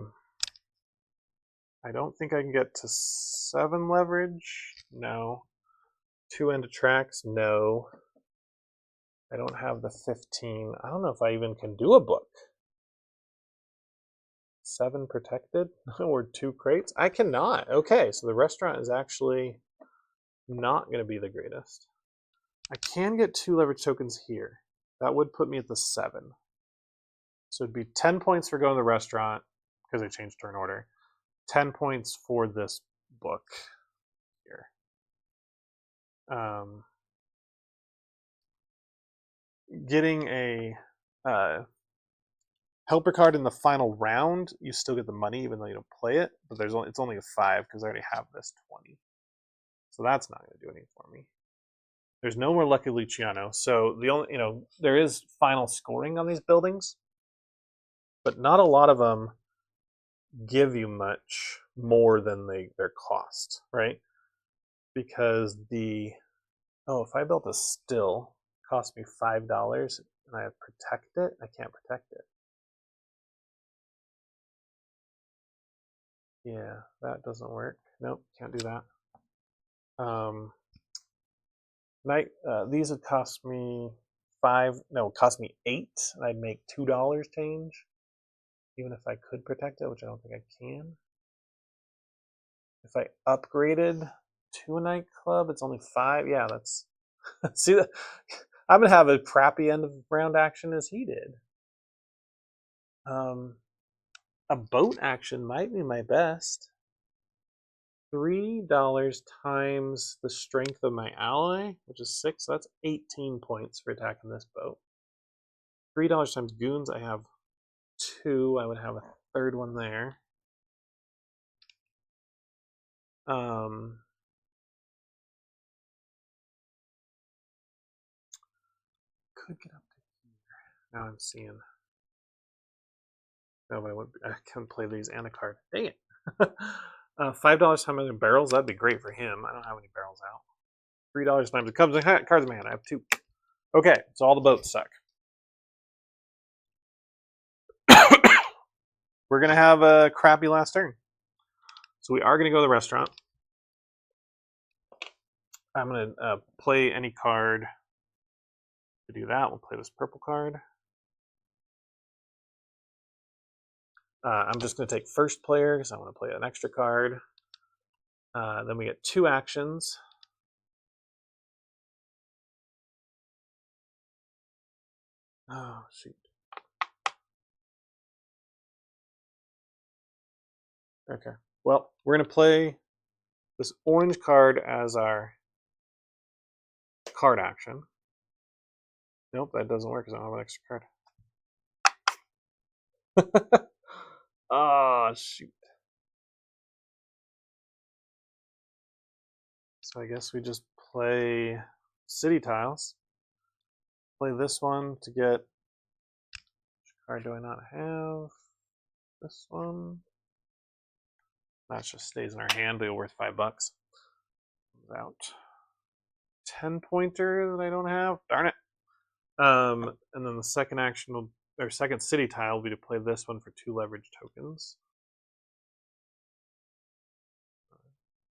don't think I can get to 7 leverage. No. 2 end tracks. No. I don't have the 15. I don't know if I even can do a book. 7 protected or 2 crates. I cannot. Okay, so the restaurant is actually not going to be the greatest. I can get 2 leverage tokens here. That would put me at the 7. So it'd be 10 points for going to the restaurant because I changed turn order. 10 points for this book here. Getting a helper card in the final round, you still get the money even though you don't play it, but it's only a 5 because I already have this 20. So that's not going to do anything for me. There's no more Lucky Luciano, so the only, there is final scoring on these buildings, but not a lot of them give you much more than their cost, right? Because if I built a still, it cost me $5 and I protect it, I can't protect it. Yeah, that doesn't work. Nope, can't do that. These would cost me cost me 8, and I'd make $2 change, even if I could protect it, which I don't think I can. If I upgraded to a nightclub, it's only 5. Yeah, that's see that I'm gonna have a crappy end of round action as he did. A boat action might be my best. $3 times the strength of my ally, which is 6, so that's 18 points for attacking this boat. $3 times goons, I have 2. I would have a 3rd one there. Could get up to here. Now I'm seeing. No, but I can play these and a card. Dang it. $5 times the barrels, that'd be great for him. I don't have any barrels out. $3 times it comes in cards in my hand. I have 2. Okay, so all the boats suck. We're gonna have a crappy last turn. So we are gonna go to the restaurant. I'm gonna play any card. To do that, we'll play this purple card. I'm just going to take first player because I want to play an extra card. Then we get 2 actions. Oh, shoot. Okay. Well, we're going to play this orange card as our card action. Nope, that doesn't work because I don't have an extra card. Oh, shoot. So I guess we just play city tiles. Play this one to get. Which card do I not have? This one. That just stays in our hand, but it'll be worth $5. Comes out. 10 pointer that I don't have. Darn it. And then the second action or second city tile will be to play this one for 2 leverage tokens.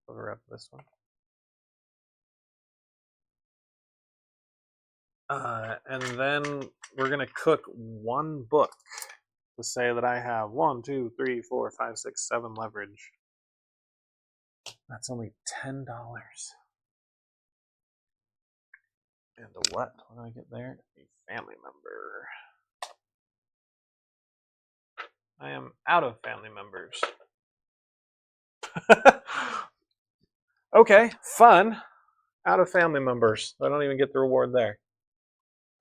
Cover up this one. And then we're going to cook one book to say that I have 1, 2, 3, 4, 5, 6, 7 leverage. That's only $10. And a what? What did I get there? A family member. I am out of family members. Okay, fun. Out of family members. I don't even get the reward there.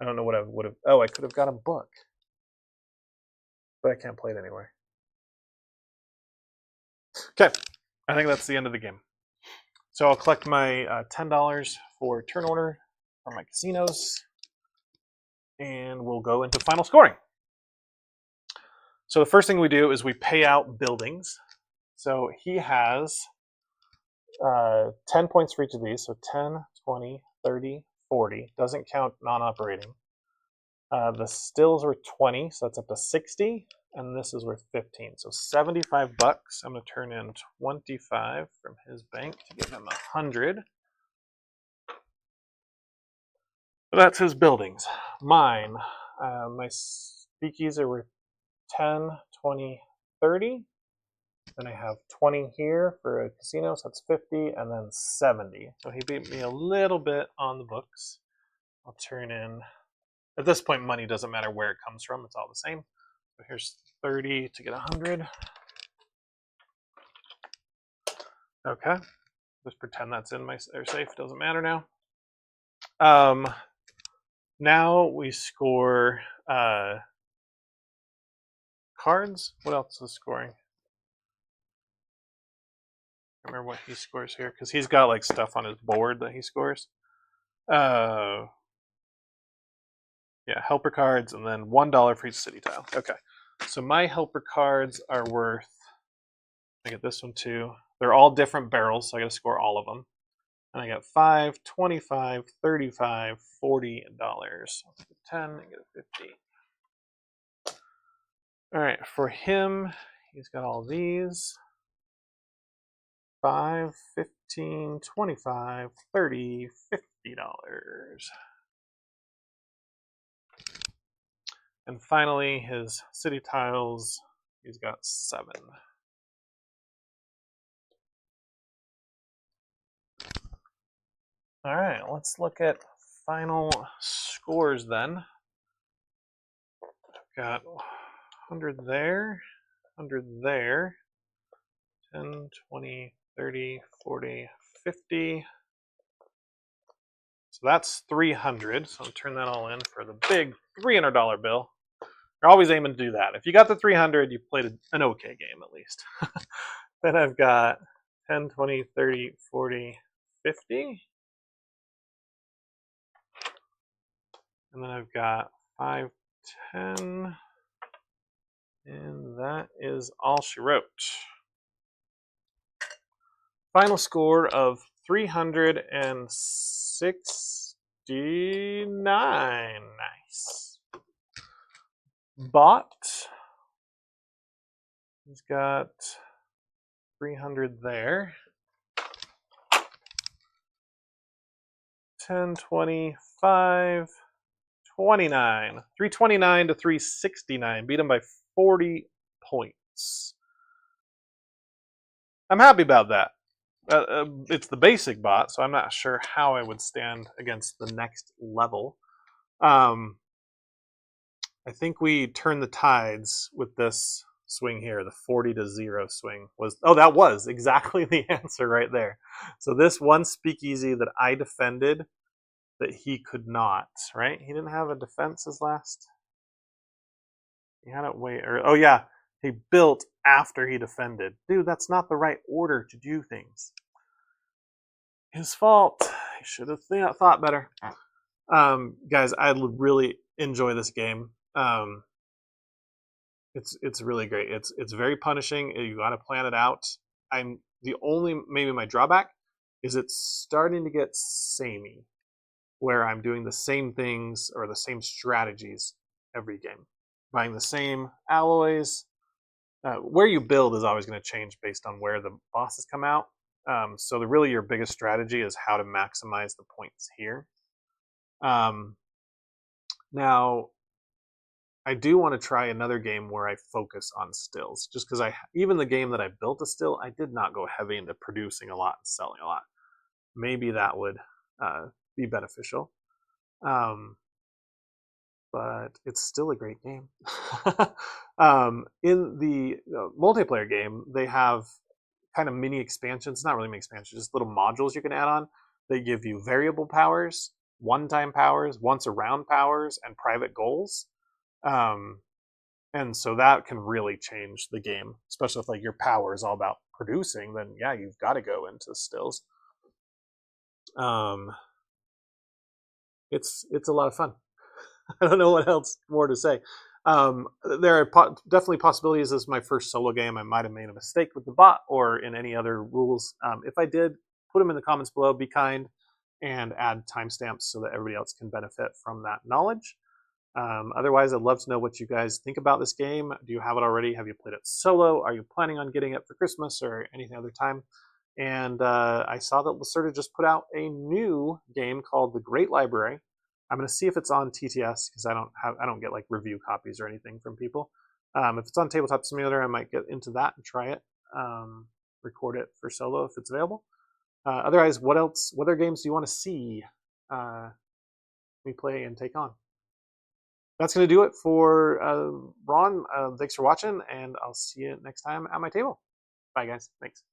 I don't know what I would have. Oh, I could have got a book. But I can't play it anywhere. Okay, I think that's the end of the game. So I'll collect my $10 for turn order from my casinos. And we'll go into final scoring. So the first thing we do is we pay out buildings. So he has 10 points for each of these. So 10, 20, 30, 40. Doesn't count non-operating. The stills were 20, so that's up to 60. And this is worth 15. So $75. I'm going to turn in 25 from his bank to give him 100. That's his buildings. Mine, my speakeasies are worth 10, 20, 30. Then I have 20 here for a casino, so that's 50, and then 70. So he beat me a little bit on the books. I'll turn in, at this point, money doesn't matter where it comes from, it's all the same. So here's 30 to get 100. Okay, just pretend that's in my safe, doesn't matter now. Now we score cards. What else is scoring? I remember what he scores here because he's got like stuff on his board that he scores. Yeah, helper cards, and then $1 for each city tile. Okay, so my helper cards are worth. I get this one too. They're all different barrels, so I got to score all of them. And I got 5, 25, 35, $40. I'll take a 10 and get a 50. All right, for him, he's got all these. 5, 15, 25, 30, $50. And finally, his city tiles, he's got 7. All right, let's look at final scores then. I've got 100 there, 100 there, 10, 20, 30, 40, 50. So that's 300. So I'll turn that all in for the big $300 bill. You're always aiming to do that. If you got the 300, you played an okay game at least. Then I've got 10, 20, 30, 40, 50. And then I've got 5, 10. And that is all she wrote. Final score of 369. Nice. Bot. He's got 300 there. 10, 25, 29. 329 to 369. Beat him by 40 points. I'm happy about that. It's the basic bot, so I'm not sure how I would stand against the next level. I think we turned the tides with this swing here. The 40-0 swing was. Oh, that was exactly the answer right there. So this one speakeasy that I defended that he could not, right? He didn't have a defense as last. He had it way early. Oh, yeah. He built after he defended. Dude, that's not the right order to do things. His fault. He should have thought better. Guys, I really enjoy this game. It's really great. It's very punishing. You got to plan it out. I'm the only maybe my drawback is it's starting to get samey, where I'm doing the same things or the same strategies every game, buying the same alloys. Where you build is always going to change based on where the bosses come out. So really your biggest strategy is how to maximize the points here. Now, I do want to try another game where I focus on stills, just because even the game that I built a still, I did not go heavy into producing a lot and selling a lot. Maybe that would be beneficial. But it's still a great game. In the multiplayer game, they have kind of mini expansions, not really mini expansions, just little modules you can add on. They give you variable powers, one-time powers, once-around powers, and private goals. Um, and so that can really change the game, especially if like your power is all about producing. Then yeah, you've got to go into stills. Um, it's a lot of fun. I don't know what else more to say. There are definitely possibilities as my first solo game. I might have made a mistake with the bot or in any other rules. If I did, put them in the comments below. Be kind and add timestamps so that everybody else can benefit from that knowledge. Otherwise, I'd love to know what you guys think about this game. Do you have it already? Have you played it solo? Are you planning on getting it for Christmas or anything other time? And I saw that Lacerda just put out a new game called The Great Library. I'm going to see if it's on TTS because I don't get like review copies or anything from people. If it's on Tabletop Simulator, I might get into that and try it. Record it for solo if it's available. Otherwise, what other games do you want to see me play and take on? That's going to do it for Ron. Thanks for watching, and I'll see you next time at my table. Bye, guys. Thanks.